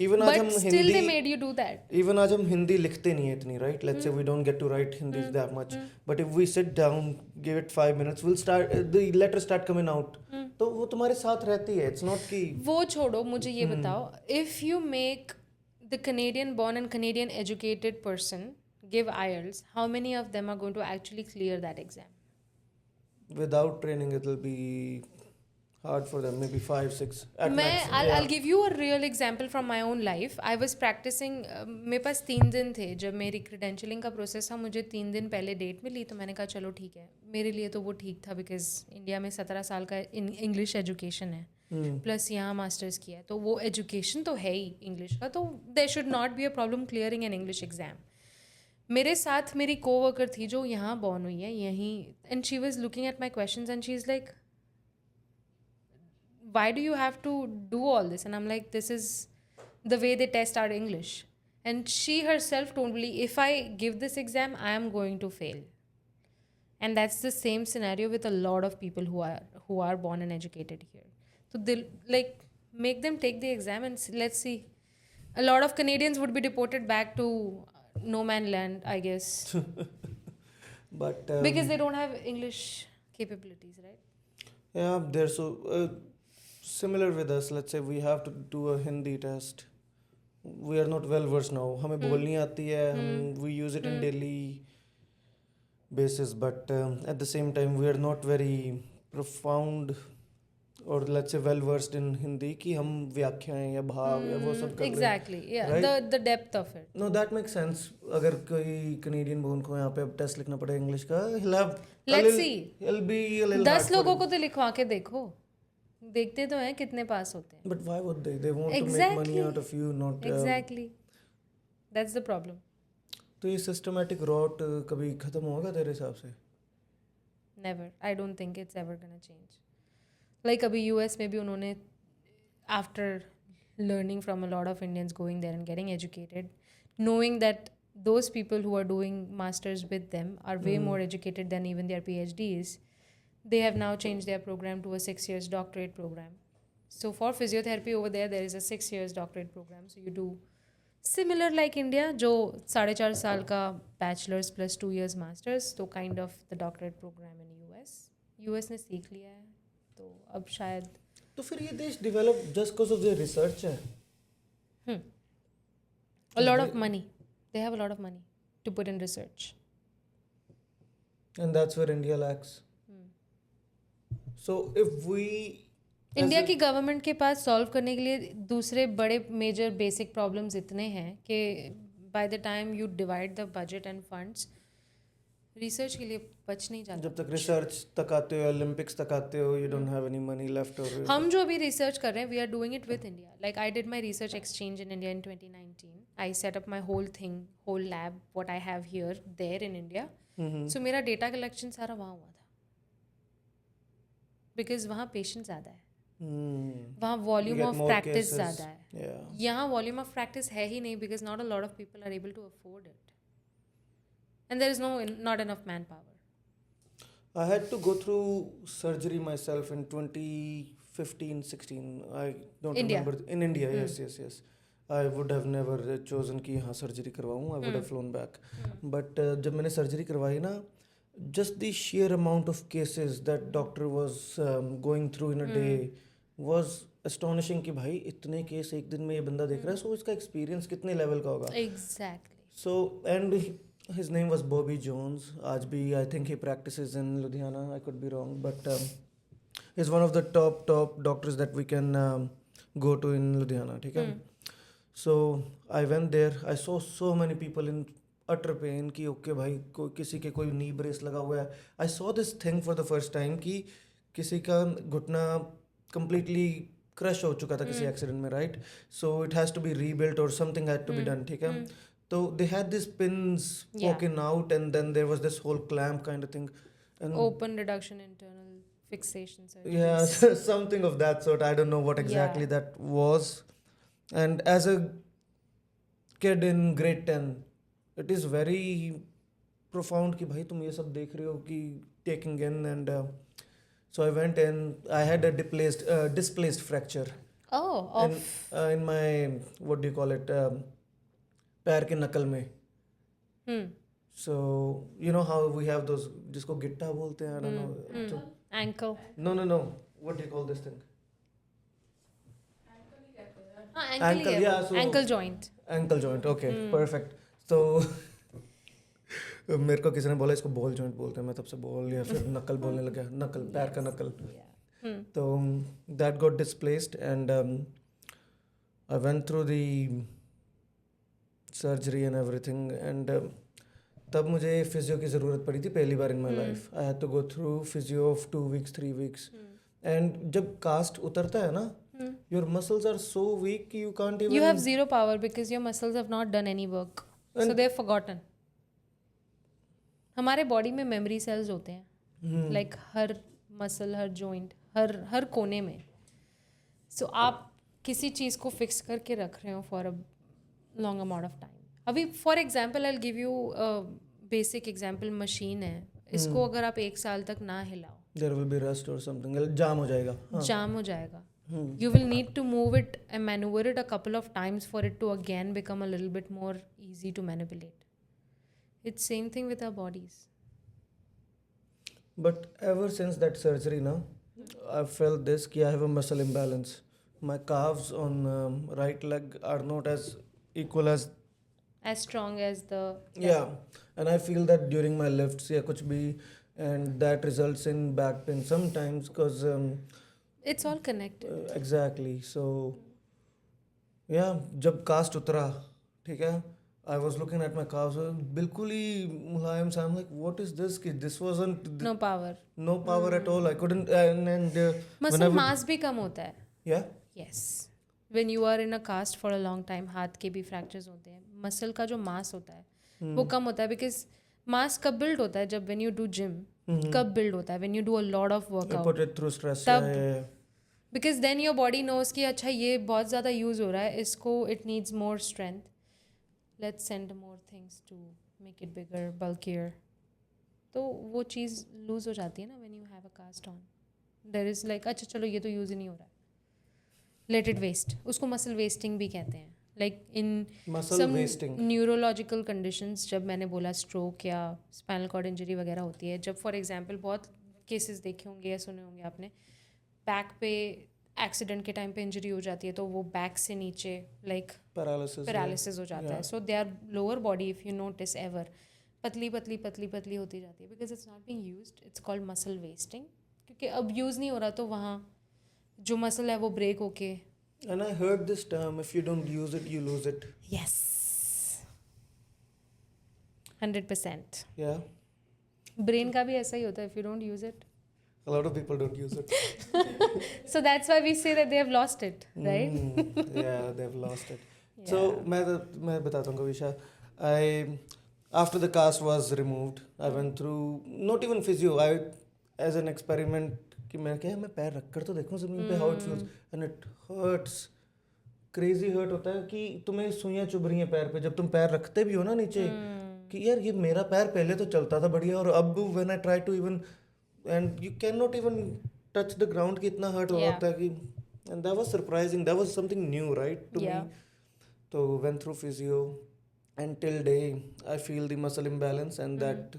Even आज बट हम still they Hindi made you do that. Even आज हम हिंदी लिखते नहीं है इतनी, right? Let's say we don't get to write Hindi that much. But if we sit down, give it 5 minutes, we'll start, the letters start coming out. तो वो तुम्हारे साथ रहती है. It's not कि वो छोड़ो, मुझे ये बताओ, if you make the Canadian born and Canadian educated person give IELTS, how many of them are going to actually clear that exam? without training it will be hard for them, maybe 5, 6 at मैं max. I'll give you a real example from my own life. I was practicing. मेरे पास 3 दिन थे जब मेरी क्रेडेंशियलिंग का process था. मुझे 3 दिन पहले डेट मिली, तो मैंने कहा चलो ठीक है. मेरे लिए तो वो ठीक था बिकॉज इंडिया में 17 साल का इंग्लिश एजुकेशन है, प्लस यहाँ मास्टर्स किया है, तो वो एजुकेशन तो है ही इंग्लिश का, तो there should not be a problem clearing an English exam. मेरे साथ मेरी कोवर्कर थी जो यहाँ बॉर्न हुई है यहीं, and she was looking at my questions and she is like, why do you have to do all this? And I'm like, this is the way they test our English. And she herself told me, if I give this exam, I am going to fail. And that's the same scenario with a lot of people who are born and educated here. So they'll like make them take the exam and let's see. A lot of Canadians would be deported back to no man land, I guess, But because they don't have English capabilities, right? yeah, they're so similar with us. Let's say we have to do a Hindi test. We are not well versed now. हमें बोलनी आती है, we use it in daily basis, but at the same time we are not very profound or let's say well versed in Hindi कि हम व्याख्याएं या भाव या वो सब कर रहे हैं. Exactly, yeah, right? the depth of it. No, that makes sense. अगर कोई Canadian बोन को यहाँ पे अब टेस्ट लिखना पड़े इंग्लिश का, he'll have Let's see. he'll be a little 10 hard for लोगों him. को तो लिखवा के देखो. देखते तो हैं कितने पास होते हैं. But why would they? They want to make Exactly. money out of you, not. Exactly. That's the problem. तो ये सिस्टमेटिक रॉट कभी खत्म होगा तेरे हिसाब से? Never. I don't think it's ever gonna change. Like अभी US में भी उन्होंने after learning from a lot of Indians going there and getting educated, knowing that those people who are doing masters with them are way more educated than even their PhDs, they have now changed their program to a 6 years doctorate program. So for physiotherapy over there is a 6 years doctorate program. So you do similar like India, जो 4.5 साल का bachelor's plus 2 years masters, तो kind of the doctorate program in US. US ने सीख लिया है, तो अब शायद तो फिर ये देश develop just because of their research है. a lot of money. They have a lot of money to put in research. And that's where India lacks. So if we India की गवर्नमेंट के पास सॉल्व करने के लिए दूसरे बड़े major basic problems इतने हैं कि bye the time you divide the budget end funds research के लिए बच नहीं जाता. जब तक रिसर्च तक आते हो, ओलंपिक्स तक आते हो, you don't have any money left. Or हम जो अभी रिसर्च कर रहे हैं we are doing it with India. Like I did my research exchange in India in 2019. I set up my whole thing, whole lab what I have here there in India. So मेरा data collection सारा वहाँ हुआ था because वहाँ patient ज़्यादा है, वहाँ volume of practice ज़्यादा है. यहाँ वॉल्यूम ऑफ प्रैक्टिस है ही नहीं because not a lot of people are able to afford it and there is not enough man power. I had to go through surgery myself in 2015-16. I don't India. remember. In India, yes. I would have never chosen कि हाँ surgery करवाऊँ. I would have flown back. But जब मैंने surgery करवाई ना, just the sheer amount of cases that doctor was going through in a day was astonishing कि भाई इतने case एक दिन में ये बंदा देख रहा है. So इसका एक्सपीरियंस कितने लेवल का होगा? Exactly. So and his name was Bobby Jones. आज भी I think he practices in Ludhiana. I could be wrong, but he's one of the top doctors that we can go to in Ludhiana. ठीक है? So I went there. I saw so many people in utter pain कि okay भाई किसी के कोई knee brace लगा हुआ है. I saw this thing for the first time कि किसी का घुटना completely crush हो चुका था किसी एक्सीडेंट में, right? So it has to be rebuilt or something had to be done. ठीक है? So they had these pins poking out, and then there was this whole clamp kind of thing. And Open reduction internal fixation surgery. yeah, something of that sort. I don't know what exactly that was. And as a kid in grade 10, it is very profound कि भाई तुम ये सब देख रहे हो कि taking in, and so I went and I had a displaced fracture. Oh, in my what do you call it? पैर के नकल में. So you know how we have those जिसको गिट्टा बोलते हैं, I don't know. So, ankle. No. What do you call this thing? Ankle. Yeah. So ankle joint. Ankle joint. Okay, perfect. So मेरे को किसी ने बोला इसको बॉल जॉइंट बोलते हैं. मैं तब से बॉल या फिर नकल बोलने लगा. नकल, पैर का नकल. तो that got displaced, and I went through the surgery and everything, and तब मुझे फिजियो की ज़रूरत पड़ी थी पहली बार in my life. I had to go through physio of 2 weeks 3 weeks. And जब कास्ट उतरता है ना, your muscles are so weak कि you can't even. You have zero power because your muscles have not done any work. So they've forgotten. हमारे body में memory cells होते हैं, like हर muscle, हर joint, हर कोने में. सो आप किसी चीज़ को फिक्स करके रख रहे हो for a long amount of time. अभी for example I give you basic example. Machine है, इसको अगर आप 1 साल तक ना हिलाओ, there will be rust or something, जाम हो जाएगा. जाम हो जाएगा. You will need to move it and maneuver it a couple of times for it to again become a little bit more easy to manipulate. It's same thing with our bodies. But ever since that surgery now, I felt this कि I have a muscle imbalance. My calves on right leg are not as equal as strong as the yeah, and I feel that during my lifts या कुछ भी, and that results in back pain sometimes because it's all connected. Exactly. So yeah, जब cast उतरा, ठीक है, I was looking at my calves, बिल्कुल ही मुलायम सा. I'm like, what is this? कि this wasn't No power. no power at all. I couldn't. And when I muscle would, मास भी कम होता है. yeah, Yes. When you are in a cast for a long time, हाथ के भी fractures होते हैं. Muscle का जो मास होता है वो कम होता है, because मास कब build होता है जब when you do gym. कब build होता है when you do a lot of I workout. put it through stress. तब Yeah. because then your body knows कि अच्छा ये बहुत ज़्यादा यूज़ हो रहा है, इसको it needs more strength. Let's send more things to make it bigger, bulkier. तो वो चीज़ लूज हो जाती है ना when you have a cast on. There is like अच्छा चलो ये तो यूज़ ही नहीं हो रहा है. Let it waste. उसको muscle wasting भी कहते हैं. Like in Muscle some wasting. neurological conditions, जब मैंने बोला stroke या spinal cord injury वगैरह होती है, जब for example बहुत cases देखे होंगे या सुने होंगे आपने, बैक पे एक्सीडेंट के टाइम पे इंजरी हो जाती है तो वो बैक से नीचे लाइक पैरालिसिस हो जाता है. So they are lower body, if you notice ever, पतली पतली पतली पतली होती जाती है because it's not being used. It's called muscle wasting, क्योंकि अब यूज़ नहीं हो रहा तो वहाँ जो मसल है वो ब्रेक होके. And I heard this term, if you don't use it, you lose it. Yes 100%. Yeah. Brain का भी ऐसा ही होता है, if you don't use it. A lot of people don't use it. So that's why we say that they have lost it, right? Yeah, they've lost it. So मैं बताता हूँ Kavisha. After the cast was removed, I went through not even physio. I as an experiment कि मैं क्या मैं पैर रखकर तो देखूँ ज़मीन पे how it feels, and it hurts. Crazy hurt होता है कि तुम्हें सुइयाँ चुभ रही हैं पैर पे जब तुम पैर रखते भी हो ना नीचे कि यार ये मेरा पैर पहले तो चलता था बढ़िया और अब when I try to even and you cannot even touch the ground कि इतना hurt हो रहा होता है कि, and that was surprising. That was something new, right, to me. So went through physio and till day I feel the muscle imbalance and that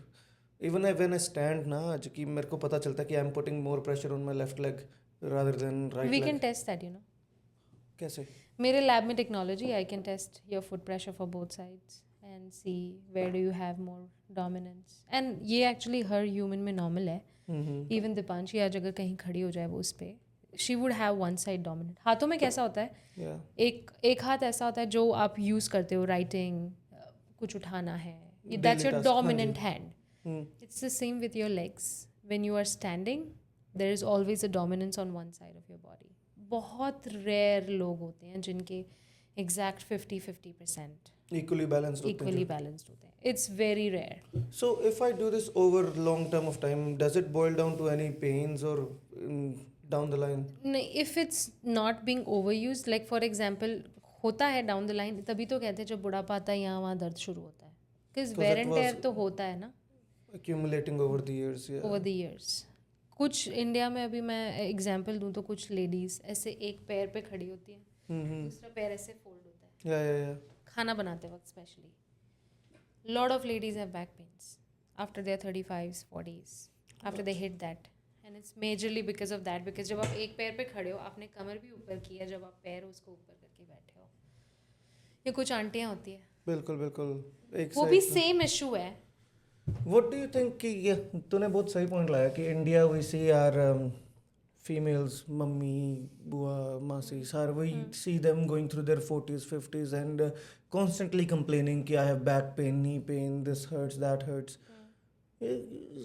even when I stand ना आज कि मेरे को पता चलता है कि I'm putting more pressure on my left leg rather than right We leg. can test that, you know. कैसे? मेरे लैब में technology, I can test your foot pressure for both sides and see where do you have more dominance. And ये actually हर human में normal है. Even Deepanshi आज अगर कहीं खड़ी हो जाए वो उस पर, she would have one side dominant. हाथों में कैसा होता है, एक हाथ ऐसा होता है जो आप यूज़ करते हो, राइटिंग, कुछ उठाना है, that's your dominant hand. It's the same with your legs. When you are standing there is always a dominance on one side of your body. बहुत रेयर लोग होते हैं जिनके एग्जैक्ट 50-50% equally balanced होते हैं. It's very rare. So if I do this over long term of time, does it boil down to any pains or down the line? If it's not being overused, like for example, होता है down the line, तभी तो कहते हैं जब बुढ़ापा आता है यहाँ वहाँ दर्द शुरू होता है. Because wear and tear तो होता है ना. Accumulating over the years, yeah. Over the years. कुछ इंडिया में अभी मैं एग्जाम्पल दूँ तो कुछ लेडीज ऐसे एक पैर पे खड़ी होती हैं, दूसरा पैर ऐसे फोल्ड होता है. Yeah. खाना बनाते वक्त specially. Lot of ladies have back pains after their 35s, 40s, after they hit that, and it's majorly because of that. Because जब आप एक पैर पे खड़े हो, आपने कमर भी ऊपर की है, जब आप पैर उसको ऊपर करके बैठे हो. ये कुछ आंटियाँ होती है, बिल्कुल एक वो भी सेम इशू है. What do you think कि ये तूने बहुत सही पॉइंट लाया कि India we see our females, mummy, बुआ, मासी, सारे we see them going through their 40s, 50s and constantly complaining कि I have back pain, knee pain, this hurts, that hurts.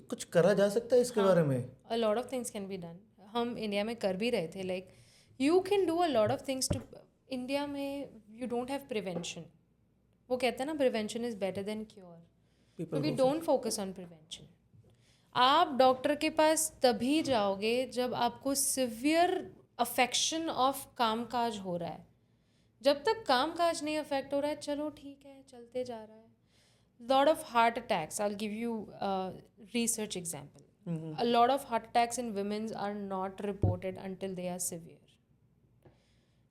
कुछ करा जा सकता है इसके बारे में? A lot of things can be done. हम इंडिया में कर भी रहे थे. Like you can do a lot of things to. India में you don't have prevention. वो कहते हैं ना prevention is better than cure. So we don't focus on prevention. आप डॉक्टर के पास तभी जाओगे जब आपको सिवियर अफेक्शन ऑफ काम काज हो रहा है. जब तक काम काज नहीं अफेक्ट हो रहा है, चलो ठीक है, चलते जा रहा है. Lot of heart attacks, I will give you research example. A lot of heart attacks in womens are not reported until they are severe.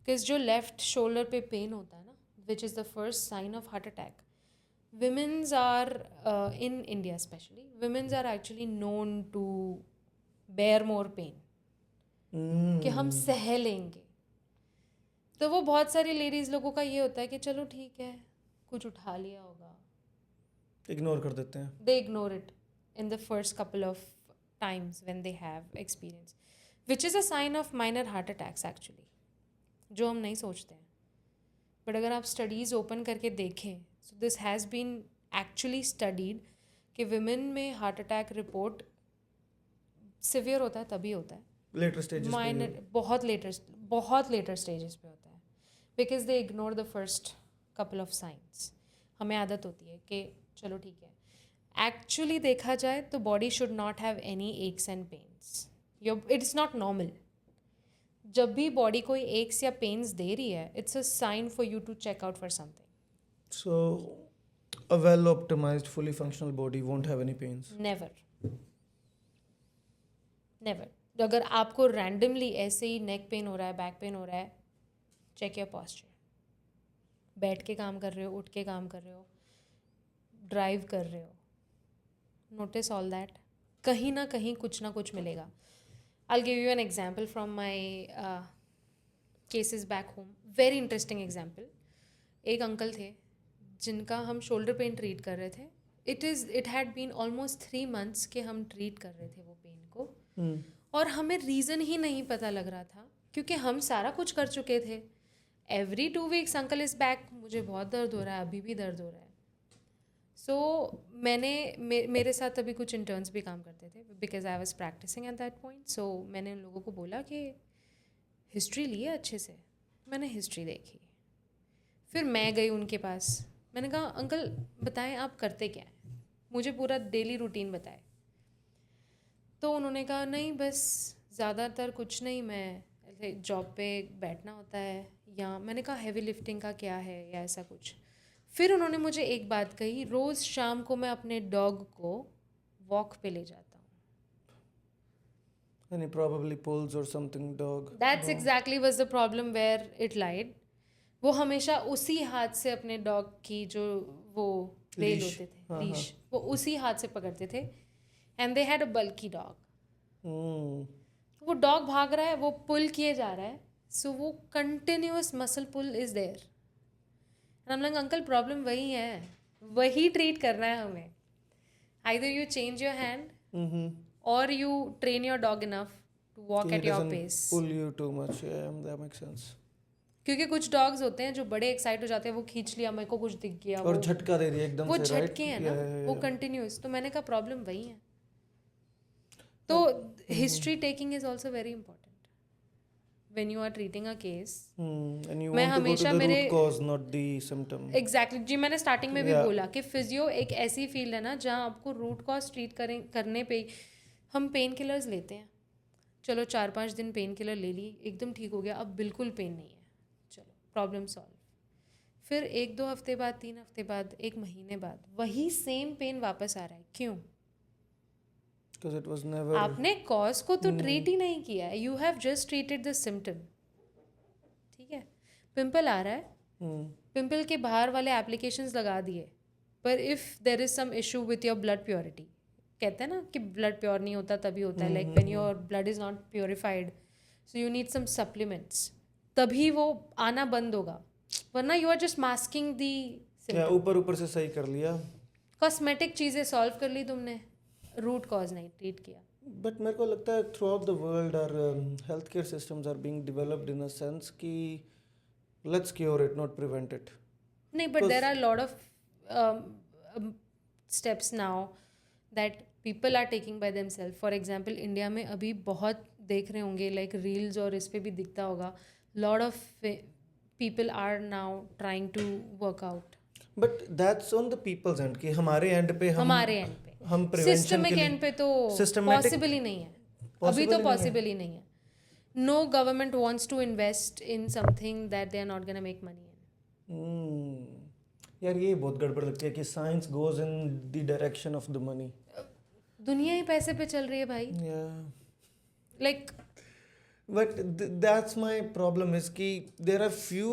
Because जो लेफ्ट शोल्डर पे पेन होता है ना, which is the first sign of heart attack, women's are in India especially, women's are actually known to bear more pain. कि हम सह लेंगे. तो वो बहुत सारी लेडीज लोगों का ये होता है कि चलो ठीक है, कुछ उठा लिया होगा, इग्नोर कर देते हैं. they ignore it in the first couple of times when they have experience, which is a sign of minor heart attacks actually, जो हम नहीं सोचते हैं. बट अगर आप स्टडीज़ ओपन करके देखें, so this has been actually studied कि विमेन में हार्ट अटैक रिपोर्ट सिवियर होता है तभी होता है, लेटर स्टेजेस माइनर बहुत लेटर स्टेजेस पे होता है, because they ignore the first couple of signs. हमें आदत होती है कि चलो ठीक है. एक्चुअली देखा जाए तो body should not have any x and pains. It's not normal. जब भी बॉडी कोई एक्स या पेन्स दे रही है, it's a sign for you to check out for something. So, a well optimized, fully functional body won't have any pains. Never. अगर आपको randomly ऐसे ही नेक पेन हो रहा है, बैक पेन हो रहा है, चेक योर पॉस्चर. बैठ के काम कर रहे हो, उठ के काम कर रहे हो, ड्राइव कर रहे हो, नोटिस ऑल दैट. कहीं ना कहीं कुछ ना कुछ मिलेगा. I give you an example from my cases back home. Very interesting example. एक अंकल थे जिनका हम शोल्डर पेन ट्रीट कर रहे थे. It had been almost 3 months के हम ट्रीट कर रहे थे वो पेन को. और हमें रीज़न ही नहीं पता लग रहा था क्योंकि हम सारा कुछ कर चुके थे. Every 2 weeks uncle is back, मुझे बहुत दर्द हो रहा है, अभी भी दर्द हो रहा है. सो मेरे साथ अभी कुछ इंटर्न्स भी काम करते थे because I was practising at that point. So मैंने उन लोगों को बोला कि हिस्ट्री ली है अच्छे से. मैंने हिस्ट्री देखी. फिर मैं गई उनके पास. मैंने कहा अंकल बताएं आप करते क्या हैं, मुझे पूरा डेली रूटीन बताएं. तो उन्होंने कहा नहीं बस ज़्यादातर कुछ नहीं, मैं ऐसे जॉब पे बैठना होता है. या मैंने कहा हैवी लिफ्टिंग का क्या है या ऐसा कुछ. फिर उन्होंने मुझे एक बात कही, रोज़ शाम को मैं अपने डॉग को वॉक पे ले जाता हूँ. And he probably pulls or something dog. That's exactly was the problem where it lied. वो हमेशा उसी हाथ से अपने डॉग की जो वो रेल Leash. होते थे, लीश, वो उसी हाथ से पकड़ते थे. And they had a bulky dog. वो डॉग भाग रहा है, वो पुल किए जा रहा है, सो वो continuous muscle pull is there. हम लोग अंकल प्रॉब्लम वही है, वही ट्रीट करना है हमें. Either you change your hand or you train your dog enough to walk at your pace. Pull you too much. Yeah, that makes sense. क्योंकि कुछ डॉग्स होते हैं जो बड़े एक्साइट हो जाते हैं, वो खींच लिया, मेरे को कुछ दिख गया, और झटका दे रही है एकदम वो से, right? झटके हैं ना, वो कंटिन्यूअस. तो मैंने कहा प्रॉब्लम वही है. तो history taking is also very important when you are treating a case. And you मैं want to go to हमेशा the मेरे root cause, not the symptom. Exactly जी, मैंने स्टार्टिंग में भी Yeah. बोला कि फिजियो एक ऐसी फील्ड है ना जहाँ आपको रूट कॉज ट्रीट करने पे हम पेन किलर्स लेते हैं. चलो 4-5 दिन पेन किलर ले ली, एकदम ठीक हो गया, अब बिल्कुल पेन नहीं है, चलो प्रॉब्लम सॉल्व. फिर 1-2 हफ्ते बाद, 3 हफ्ते बाद, 1 महीने बाद वही सेम पेन वापस आ रहा है. क्यों? Because it was never. आपने कॉज को तो ट्रीट ही नहीं किया है, you have just treated the symptom. ठीक है, पिंपल आ रहा है, पिंपल के बाहर वाले एप्लीकेशंस लगा दिए, पर if there is some issue with your blood purity, कहते हैं ना कि ब्लड प्योर नहीं होता तभी होता है, like when your blood is not purified, so you need some supplements, तभी वो आना बंद होगा. वरना you are just masking the. क्या ऊपर ऊपर से सही कर लिया, कॉस्मेटिक चीज़ें सॉल्व कर ली तुमने, रूट कॉज नहीं ट्रीट किया. बट मेरे को लगता है throughout the world our health care systems are being developed in a sense कि let's cure it, not prevent it. नहीं, but there are lot of steps now that people are taking by themselves. For example India में अभी बहुत देख रहे होंगे, like reels और इस पे भी दिखता होगा, lot of people are now trying to work out. But that's on the people's end कि हमारे एंड पे हम प्रिवेंशन सिस्टमिक के लिए एंड पे तो systematic- पॉसिबल ही नहीं है, अभी तो पॉसिबल ही नहीं है. No government wants to invest in something that they are not gonna make money in. यार ये बहुत गड़बड़ लगती है कि science goes in the direction of the money. दुनिया ही पैसे पे चल रही है भाई. Like But that's my problem is कि there are few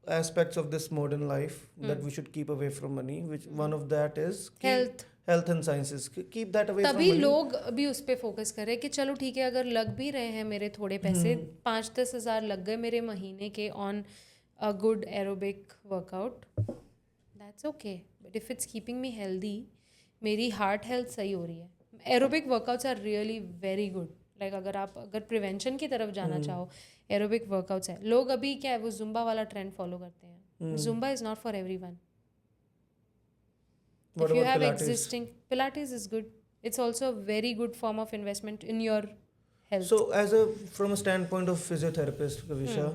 aspects of this modern life that we should keep away from money, which one of that is health and sciences. Keep that away from तभी money. लोग अभी उस पे focus कर रहे हैं कि चलो ठीक है, अगर लग भी रहे हैं मेरे थोड़े पैसे, 5-10 हज़ार लग गए मेरे महीने के on a good aerobic workout, that's okay. But if it's keeping me healthy, मेरी हार्ट हेल्थ सही हो रही है. Aerobic workouts are really very good. Like अगर प्रिवेंशन की तरफ जाना चाहो, एरोबिक वर्कआउट्स है. लोग अभी क्या है, वो जुम्बा वाला ट्रेंड फॉलो करते हैं. Zumba is not for everyone. What if you about have Pilates? existing, Pilates is good. It's also a very good form of investment in your health. So from a standpoint of physiotherapist, Kavisha,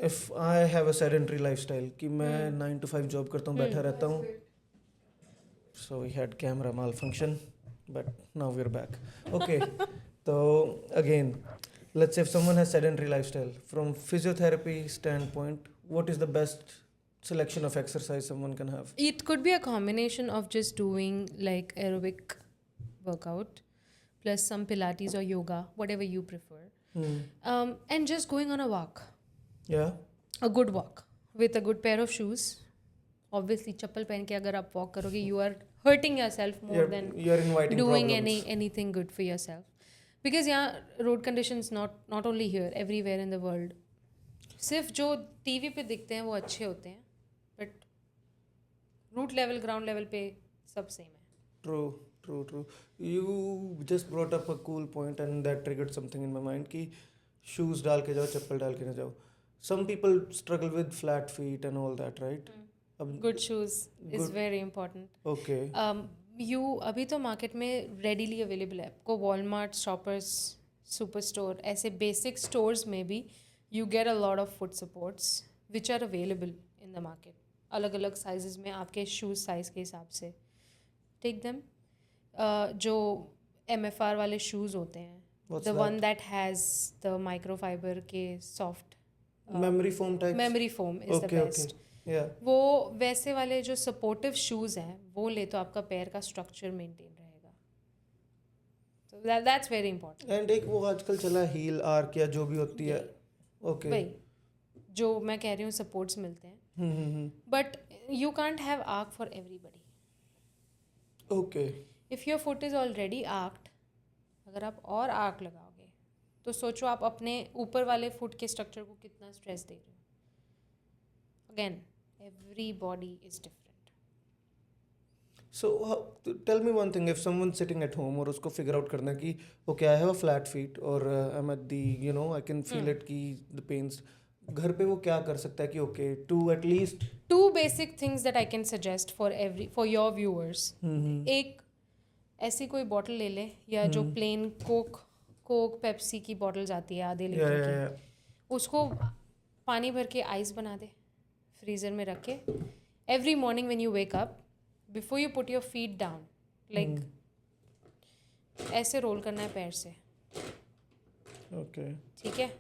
if I have a sedentary lifestyle कि मैं 9 to 5 job करता हूँ, बैठा रहता हूँ, so we had camera malfunction, but now we're back. Okay, so again, let's say if someone has sedentary lifestyle, from physiotherapy standpoint, what is the best selection of exercise someone can have? It could be a combination of just doing like aerobic workout plus some Pilates or yoga, whatever you prefer, and just going on a walk, Yeah. a good walk with a good pair of shoes. Obviously, चप्पल पहन के अगर आप walk करोगे, you are hurting yourself more than You're inviting doing problems. anything good for yourself. Because यहाँ road conditions not only here, everywhere in the world. सिर्फ जो TV पे दिखते हैं वो अच्छे होते हैं, but root level, ground level पे सब same है. True. You just brought up a cool point and that triggered something in my mind कि shoes डाल के जाओ, चप्पल डाल के ना जाओ. Some people struggle with flat feet and all that, right? Good shoes is very important. Okay. You अभी तो मार्केट में readily available है. आपको Walmart, Shoppers, Superstore, ऐसे basic stores में भी you get a lot of foot supports which are available in the market. अलग अलग sizes में आपके shoes size के हिसाब से. Take them. जो MFR वाले shoes होते हैं. What's the that? one that has the microfiber के soft. Memory foam types? Memory foam is the best. Okay. Yeah. वो वैसे वाले जो सपोर्टिव शूज़ हैं वो ले तो आपका पैर का स्ट्रक्चर मेंटेन रहेगा. So that's very important. And एक वो आजकल चला heel arc या जो भी होती है. Okay. भाई जो मैं कह रही हूँ सपोर्ट्स मिलते हैं, but you can't have arch for everybody. Okay. If your foot is already arched, अगर आप और आर्क लगाओगे तो सोचो आप अपने ऊपर वाले फुट के स्ट्रक्चर को कितना स्ट्रेस दे रहे हो. Again everybody is different. So tell me one thing, if someone's sitting at home और उसको figure out करना है कि okay I have a flat feet और I'm at the I can feel it कि the pains, घर पे वो क्या कर सकता है कि okay to at least Two basic things that I can suggest for your viewers. एक ऐसी कोई बॉटल ले ले या जो प्लेन कोक पेप्सी की बॉटल्स आती है आधे लीटर की, उसको पानी भर के आइस बना दे, फ्रीज़र में रख के. Every morning when you wake up, before you put your feet down, like ऐसे रोल करना है पैर से. okay. ठीक है,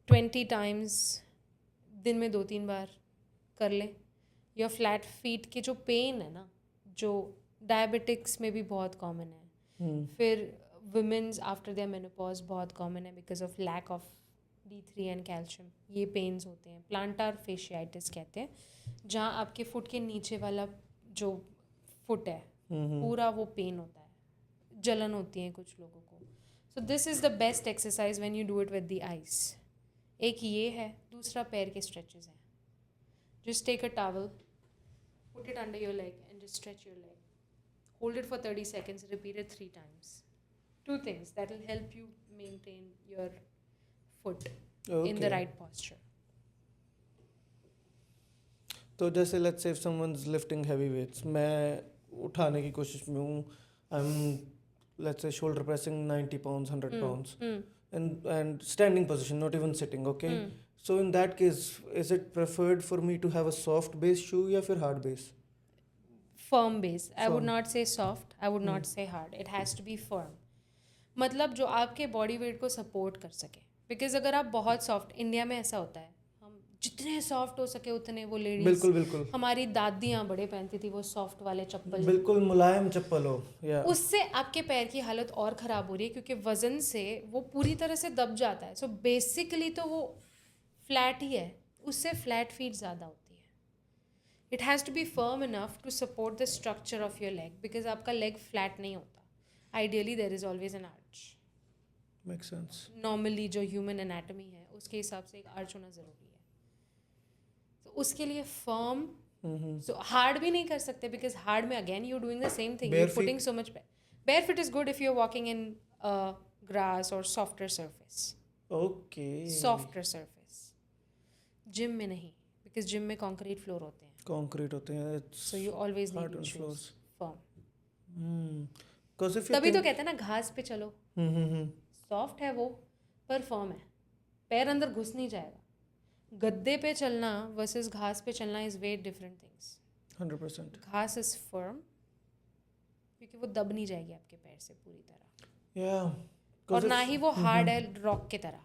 20 times दिन में 2-3 बार कर ले. योर फ्लैट फीट के जो पेन है ना, जो डायबिटिक्स में भी बहुत कॉमन है, फिर वुमेन्स आफ्टर देयर मेनोपॉज बहुत कॉमन है because of lack of D3 and calcium. ये पेन्स होते हैं, प्लांटार फेशियाइटिस कहते हैं, जहाँ आपके फुट के नीचे वाला जो फुट है पूरा वो पेन होता है, जलन होती है कुछ लोगों को. So this is the best exercise when you do it with the ice. एक ये है, दूसरा पैर के स्ट्रेचेस हैं. Just take a towel, put it under your leg and just stretch your leg. Hold it for 30 seconds, repeat it 3 times. 2 things that will help you maintain your foot in the right posture. तो जैसे let's say if someone's lifting heavy weights, मैं उठाने की कोशिश में हूँ, I'm let's say shoulder pressing 90 pounds, 100 pounds, and standing position, not even sitting, okay? So in that case, is it preferred for me to have a soft base shoe या फिर hard base? Firm base. I would not say soft. I would not say hard. It has to be firm. मतलब जो आपके body weight को support कर सके. Because अगर आप बहुत सॉफ्ट, इंडिया में ऐसा होता है, हम जितने सॉफ्ट हो सके उतने, वो लेडीज बिल्कुल हमारी दादियाँ बड़े पहनती थी वो सॉफ्ट वाले चप्पल, बिल्कुल मुलायम चप्पल हो, उससे आपके पैर की हालत और ख़राब हो रही है क्योंकि वज़न से वो पूरी तरह से दब जाता है. सो बेसिकली तो वो फ्लैट ही है, उससे फ्लैट फीट ज़्यादा होती है. It has to be firm enough to support the structure of your leg, because आपका लेग फ्लैट नहीं होता. Ideally there is always an arch. Makes sense. Normally जो ह्यूमन एनाटमी है उसके हिसाब से एक आर्च होना ज़रूरी है. तो उसके लिए फर्म, सो हार्ड भी नहीं कर सकते बिकॉज हार्ड में again you doing the same thing, you putting so much. Bare feet is good if you are walking in grass or softer surface. Okay. Softer surface, gym में नहीं, because gym में concrete floor होते हैं. Concrete होते हैं. It's So you always need hard on shoes floors. firm. Because if you तभी तो think, कहते हैं ना घास पे चलो, हम्म, सॉफ्ट है वो पर फर्म है, पैर अंदर घुस नहीं जाएगा. गद्दे पे चलना वर्सेस घास पे चलना इज वे डिफरेंट थिंग्स. 100%. घास इज फर्म क्योंकि वो दब नहीं जाएगी आपके पैर से पूरी तरह, Yeah. और 'Cause ना if- ही वो हार्ड है रॉक की तरह.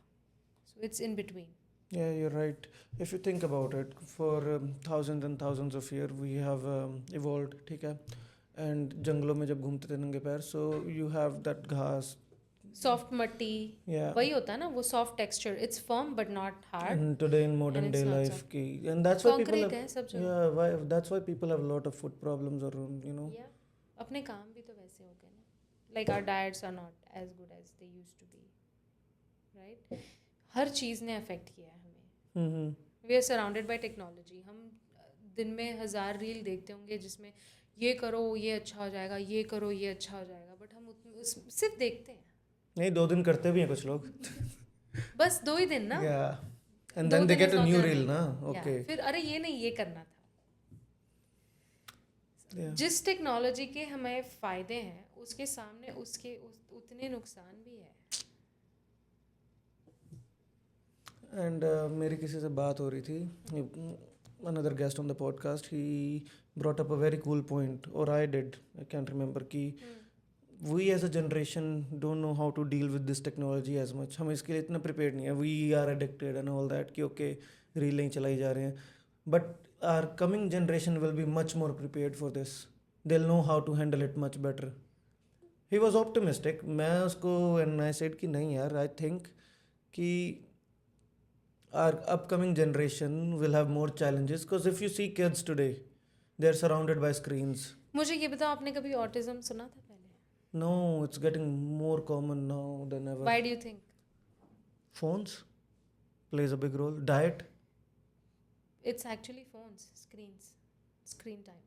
So it's in between. Yeah, you're right. If you think about it, for thousands and thousands of years, we have evolved, ठीक है? And जंगलों में जब घूमते थे नंगे पैर, so you have that घास. सॉफ्ट मट्टी Yeah. वही होता है ना, वो soft texture. It's firm but not hard. And today in modern And it's day not life, soft. की, and that's why people Concrete have, है सब जगह. yeah, why, that's why people have a lot of foot problems or you know. Yeah. अपने काम भी तो वैसे हो गए ना. Like our diets are not as good as they used to be, right? हर चीज़ ने अफेक्ट किया है हमें. We are surrounded by technology. हम दिन में 1000 रील देखते होंगे जिसमें ये करो ये अच्छा हो जाएगा, ये करो ये अच्छा हो जाएगा, बट हम सिर्फ देखते हैं. नहीं, 2 दिन करते भी हैं कुछ लोग. बस 2 ही दिन ना. Yeah. And 2 then they दिन get is a not new gonna reel make ना. it. Yeah. Okay. फिर अरे ये नहीं ये करना था. Yeah. जिस टेक्नोलॉजी के हमें फ़ायदे हैं उसके सामने उसके उतने नुकसान भी है. And मेरी किसी से बात हो रही थी, another guest on the podcast, he brought up a very cool point, or I did, I can't remember, कि we as a generation don't know how to deal with this technology as much. हम इसके लिए इतना prepared नहीं है. We are addicted and all that कि okay reel नहीं चलाई जा रहे हैं. But our coming generation will be much more prepared for this. They'll know how to handle it much better. He was optimistic. मैं उसको and I said कि नहीं यार, I think कि our upcoming generation will have more challenges, because if you see kids today, they're surrounded by screens. मुझे ये बताओ, आपने कभी ऑटिज्म सुना था पहले? No, it's getting more common now than ever. Why do you think? Phones plays a big role. Diet. It's actually phones, screen time.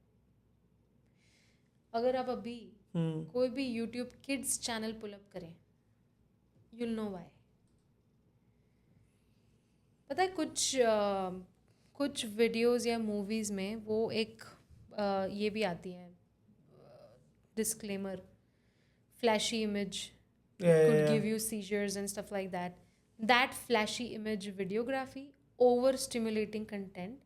अगर आप अभी कोई भी YouTube Kids channel pull up करें, you'll know why. पता है कुछ videos या मूवीज़ में वो एक ये भी आती है disclaimer, flashy image could give you seizures and stuff like that. That flashy image videography, overstimulating content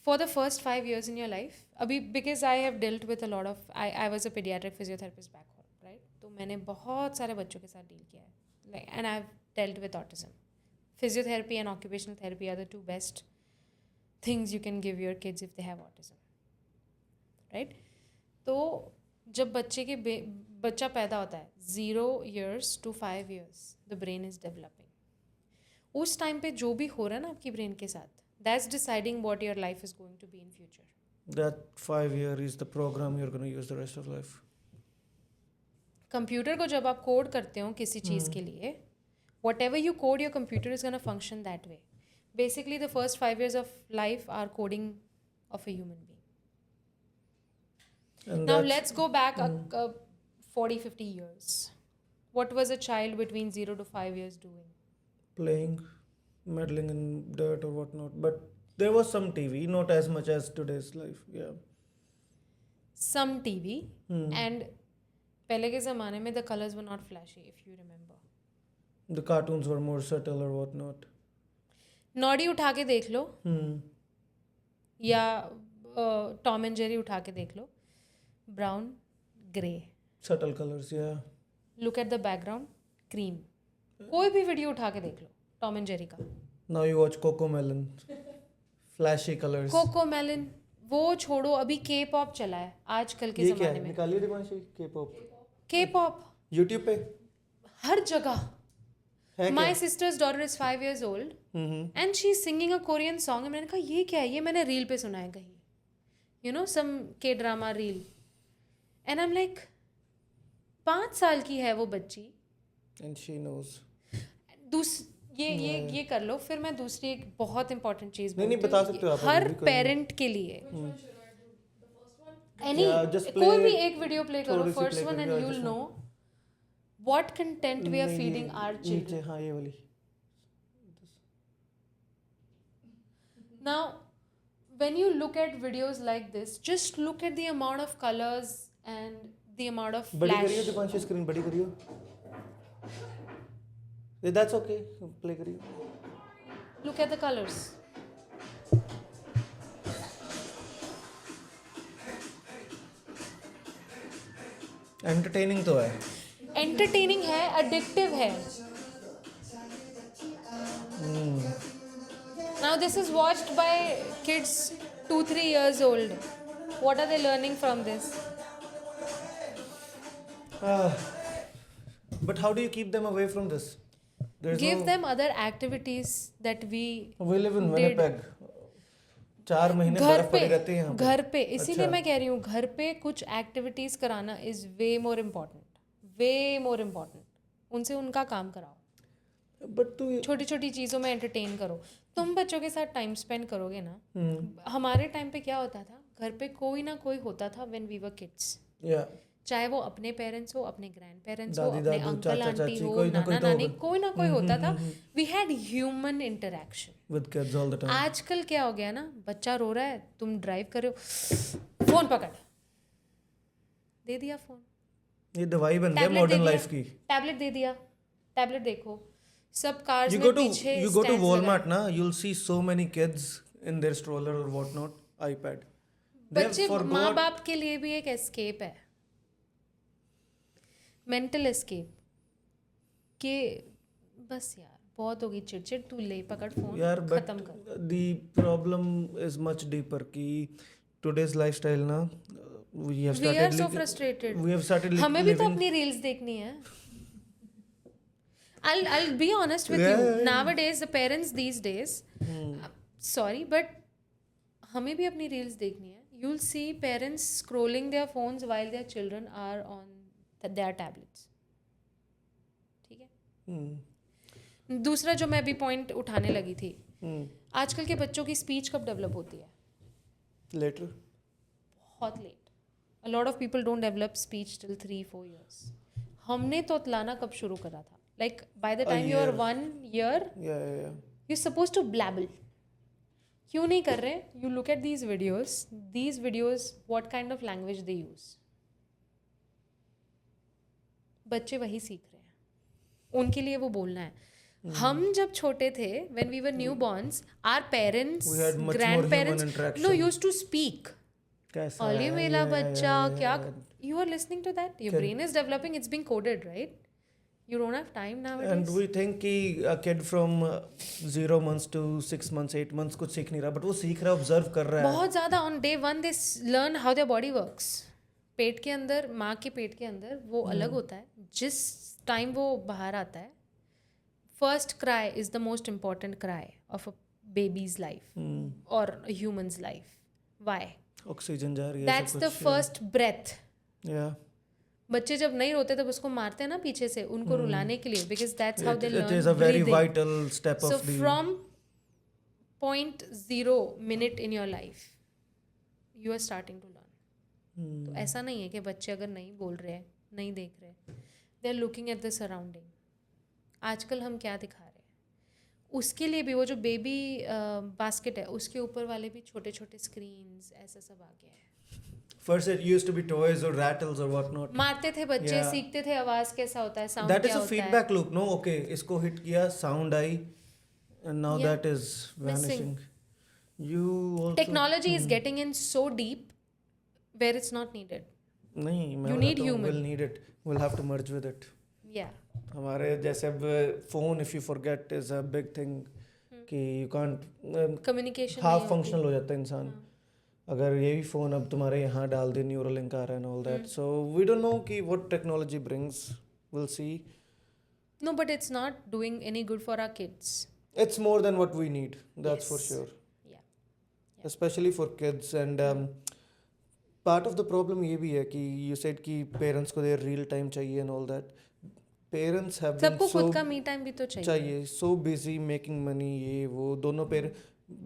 for the first 5 years in your life. अभी because I have dealt with a lot of, I was a pediatric physiotherapist back home, right? तो मैंने बहुत सारे बच्चों के साथ deal किया है, like, and I've dealt with autism. Physiotherapy and occupational therapy are the 2 best things you can give your kids if they have autism, right? तो जब बच्चा पैदा होता है 0 years to 5 years, the brain is developing. उस time पे जो भी हो रहा है ना आपकी ब्रेन के साथ, that's deciding what your life is going to be in future. That 5 year is the program you're going to use the rest of life. Computer को जब आप कोड करते हो किसी चीज़ के लिए, whatever you code, your computer is going to function that way. Basically, the first 5 years of life are coding of a human being. And Now, that's- let's go back 40, 50 years. What was a child between 0 to 5 years doing? playing, meddling in dirt or whatnot. But there was some TV, not as much as today's life. Yeah. Some TV. And पहले के ज़माने में the colors were not flashy, if you remember. The cartoons were more subtle or whatnot. Noddy उठा के देख लो, या Tom and Jerry उठा के देख लो, brown grey. Subtle colors, yeah. Look at the background, cream. कोई भी वीडियो उठा के देख लो टॉम एंड जेरी का. Now you watch Coco Melon. Flashy colors. Coco Melon वो छोड़ो, अभी के पॉप चला है आजकल के ये क्या ज़माने है? में. निकालिए दिमाग K-pop. के पॉप YouTube पे हर जगह. है my sister's daughter is 5 years old and she is singing a Korean song. मैंने कहा ये क्या है, ये मैंने रील पे सुना है कहीं, यू नो सम के drama reel. And I am like 5 साल की है वो बच्ची. And she knows. ये कर लो. फिर मैं दूसरी एक बहुत इंपॉर्टेंट चीज़ नहीं बता सकते हो आप. हर पेरेंट के लिए एनी Yeah, just play कोई भी एक वीडियो प्ले करो, थोड़ी सी फर्स्ट play वन, करके and I you will just know what content we are feeding our children. नीचे हाँ ये वाली. Now when you look at videos like this, just look at the amount of colors and the amount of बड़ी करियो flash. Deepanshi, screen बड़ी करियो. That's okay. Play करियो. Look at the colors. Entertaining तो है. Entertaining है, addictive है. Now this is watched by kids 2-3 years old. What are they learning from this? But how do you keep them away from this? There's Give no, them other activities that we we live in did. Winnipeg. 4 महीने घर बर्फ पे पड़ी रहती है यहाँ पे. घर पे इसीलिए अच्छा. मैं कह रही हूँ घर पे कुछ एक्टिविटीज कराना इज वे मोर इम्पोर्टेंट उनसे उनका काम कराओ. But तू छोटी छोटी चीज़ों में एंटरटेन करो. तुम बच्चों के साथ टाइम स्पेंड करोगे ना. हमारे टाइम पे क्या होता था, घर पे कोई ना कोई होता था व्हेन वी वर किड्स. या चाहे वो अपने पेरेंट्स हो, अपने ग्रैंड पेरेंट्स हो, दादी, अपने दादू, अंकल चाचा, आंटी चाची, हो, कोई ना कोई नाना तो नानी, होगा. कोई ना कोई होता था. We had human interaction. with kids all the time. आजकल क्या हो गया ना, बच्चा रो रहा है, तुम ड्राइव कर रहे हो, फोन पकड़, दे दिया फोन. ये दवाई बन गया टैबलेट मॉडर्न दे लाइफ दिया, की. टैबलेट दे दिया, टैबलेट देखो. सब कार्स You में go to पीछे you go to stands Walmart ना, you'll see so many kids in their stroller or whatnot, iPad. They have बच्चे forgot- माँ बाप के लिए भी एक एस्केप है, मेंटल एस्केप. कि बस यार बहुत होगी चिड़चिड़, तू ले पकड़ फोन, यार but खत्म कर. the problem is much deeper कि today's lifestyle ना, we have We are started so frustrated. we have started हमें भी तो living अपनी रील्स देखनी है. I'll be honest with you. Nowadays, the parents these days, sorry, but हमें भी अपनी रील्स देखनी है. You'll see parents scrolling their phones while their children are on their tablets. ठीक है. दूसरा जो मैं अभी पॉइंट उठाने लगी थी, आजकल के बच्चों की स्पीच कब डेवलप होती है? later. बहुत late. A lot of people don't develop speech till 3-4 years. हमने तो तलाना कब शुरू करा था? Like by the time you are 1 year, Yeah. you're supposed to blabble. क्यों नहीं कर रहे? You look at these videos, what kind of language they use. बच्चे वही सीख रहे हैं, उनके लिए वो बोलना है. हम जब छोटे थे, when we were newborns, our parents, We had much more grandparents, human interaction. no, used to speak. कैसा अरे है? मेरा बच्चा क्या, yeah. you are listening to that, your brain is developing, it's being coded, right? You don't have time nowadays. And we think कि a kid from 0 months to 6 months 8 months कुछ सीख नहीं रहा, but वो सीख रहा है, ऑब्जर्व कर रहा है. बहुत ज़्यादा on day 1 they learn how their body works. पेट के अंदर, माँ के पेट के अंदर वो अलग होता है. जिस टाइम वो बाहर आता है, first cry is the most important cry of a baby's life or a human's life. Why? Oxygen जा रही है. That's the first breath. Yeah. बच्चे जब नहीं रोते तब उसको मारते हैं ना पीछे से, उनको रुलाने के लिए, because that's how they learn It is a very breathing. vital step So of the. from 0.0 minute in your life, you are starting to learn. तो ऐसा नहीं है कि बच्चे अगर नहीं बोल रहे हैं, नहीं देख रहे, they are looking at the surrounding. आजकल हम क्या दिखा रहे हैं, उसके लिए भी वो जो बेबी बास्केट है उसके ऊपर वाले भी छोटे छोटे स्क्रीन्स, ऐसा सब आ गया है. First it used to be toys or rattles or whatnot. मारते थे बच्चे, Yeah. सीखते थे आवाज कैसा होता है, साउंड That is क्या a होता है. feedback loop, no? Okay, इसको hit किया, sound I, and now Yeah. that is vanishing. You also. Technology is getting in so deep where it's not needed. नहीं, मैं You need बताता हूँ, human. We'll need it. We'll have to merge with it. Yeah. हमारे जैसे अब phone if you forget is a big thing कि you can't Communication half नहीं functional हो जाता है इंसान. अगर यही फ़ोन अब तुम्हारे यहाँ डाल दे, न्यूरल लिंक आ रहा है and all that. So we don't know कि what technology brings. We'll see. No, but it's not doing any good for our kids. It's more than what we need. That's for Yes. sure. Yeah. Especially for kids. And part of the problem ये भी है कि you said कि parents को their real time चाहिए and all that. Parents have been सबको so खुद का मी टाइम भी तो चाहिए. so busy making money, ये वो दोनों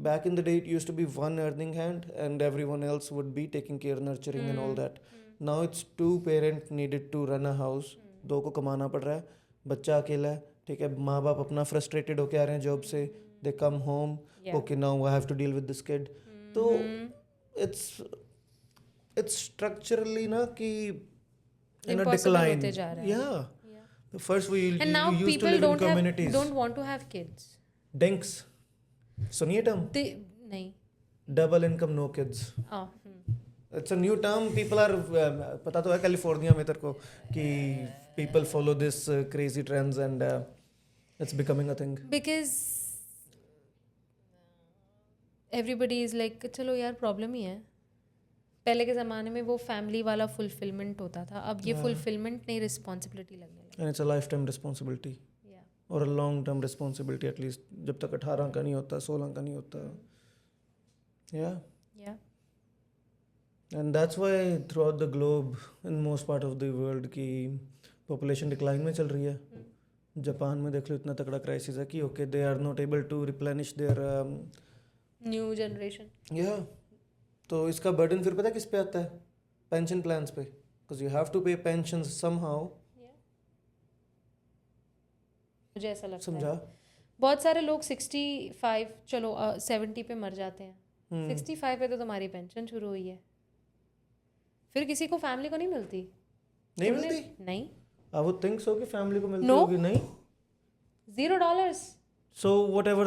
back in the day it used to be one earning hand and everyone else would be taking care, nurturing and all that. Now it's two parent needed to run a house. दो को कमाना पड़ रहा है, बच्चा अकेला है, ठीक है, माँ बाप अपना frustrated होके आ रहे हैं जॉब से, they come home, Yeah. okay now I have to deal with this kid, तो it's structurally ना कि in a Impossible decline. होते जा रहा है. Yeah. First we And now used to people live in communities. don't want to have kids. Dinks. सुनिए term. नहीं. Double income no kids. It's a new term. People are पता तो है California में तेरे को कि people follow this crazy trends and it's becoming a thing. Because everybody is like चलो यार प्रॉब्लम ही है. पहले के ज़माने में वो फैमिली वाला फुलफिलमेंट होता था, अब ये फुलफिलमेंट नहीं रिस्पॉन्सिबिलिटी लगने लगी. And it's a lifetime responsibility. और a long term responsibility at least जब तक 18 का नहीं होता 16 का नहीं होता. Yeah. And that's why throughout the globe in most part of the world की population decline में चल रही है. जापान में देख लो इतना तगड़ा क्राइसिस है कि okay they are not able to replenish their new generation. Yeah. तो इसका बर्डन फिर पता है किस पे आता है? पेंशन प्लान्स पे. Because you have to pay pensions somehow. मुझे ऐसा लगता समझा? है बहुत सारे लोग 65 चलो 70 पे मर जाते हैं. 65 पे तो तुम्हारी पेंशन शुरू हुई है, फिर किसी को फैमिली को नहीं मिलती. नहीं मिलती? नहीं. I would think so कि फैमिली को मिलती No. होगी. नहीं. $0. So whatever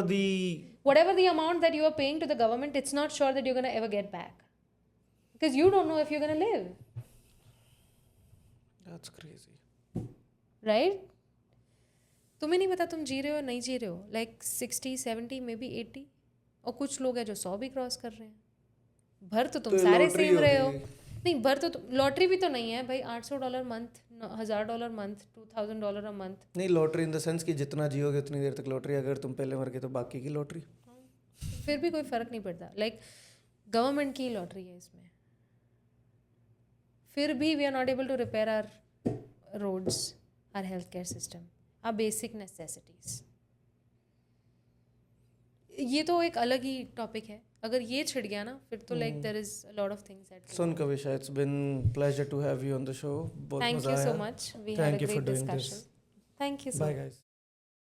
the amount that you are paying to the government, it's not sure that you're going to ever get back, because you don't know if you're going to live. That's crazy. Right? तुम्हें नहीं पता तुम जी रहे हो नहीं जी रहे हो. Like 60, 70, maybe 80. और कुछ लोग हैं जो 100 भी क्रॉस कर रहे हैं. भर तो तुम सारे सेम रहे हो. नहीं, भर तो लॉटरी भी तो नहीं है भाई. $800 मंथ, $1000 मंथ, $2000 अ मंथ. नहीं, लॉटरी इन द सेंस कि जितना जियोगे उतनी देर तक लॉटरी. अगर तुम पहले मर गए तो बाकी की लॉटरी. फिर भी कोई फर्क नहीं पड़ता. लाइक गवर्नमेंट की लॉटरी है इसमें. फिर भी we are not able to repair our roads, our health care system, our basic necessities. ये तो एक अलग ही टॉपिक है. अगर ये छिड़ गया ना फिर तो like there is a lot of things that. सुन Kavisha, it's been pleasure to have you on the show. बहुत मजा आया. Thank you so much. We had a great discussion. Thank you so much. Bye guys.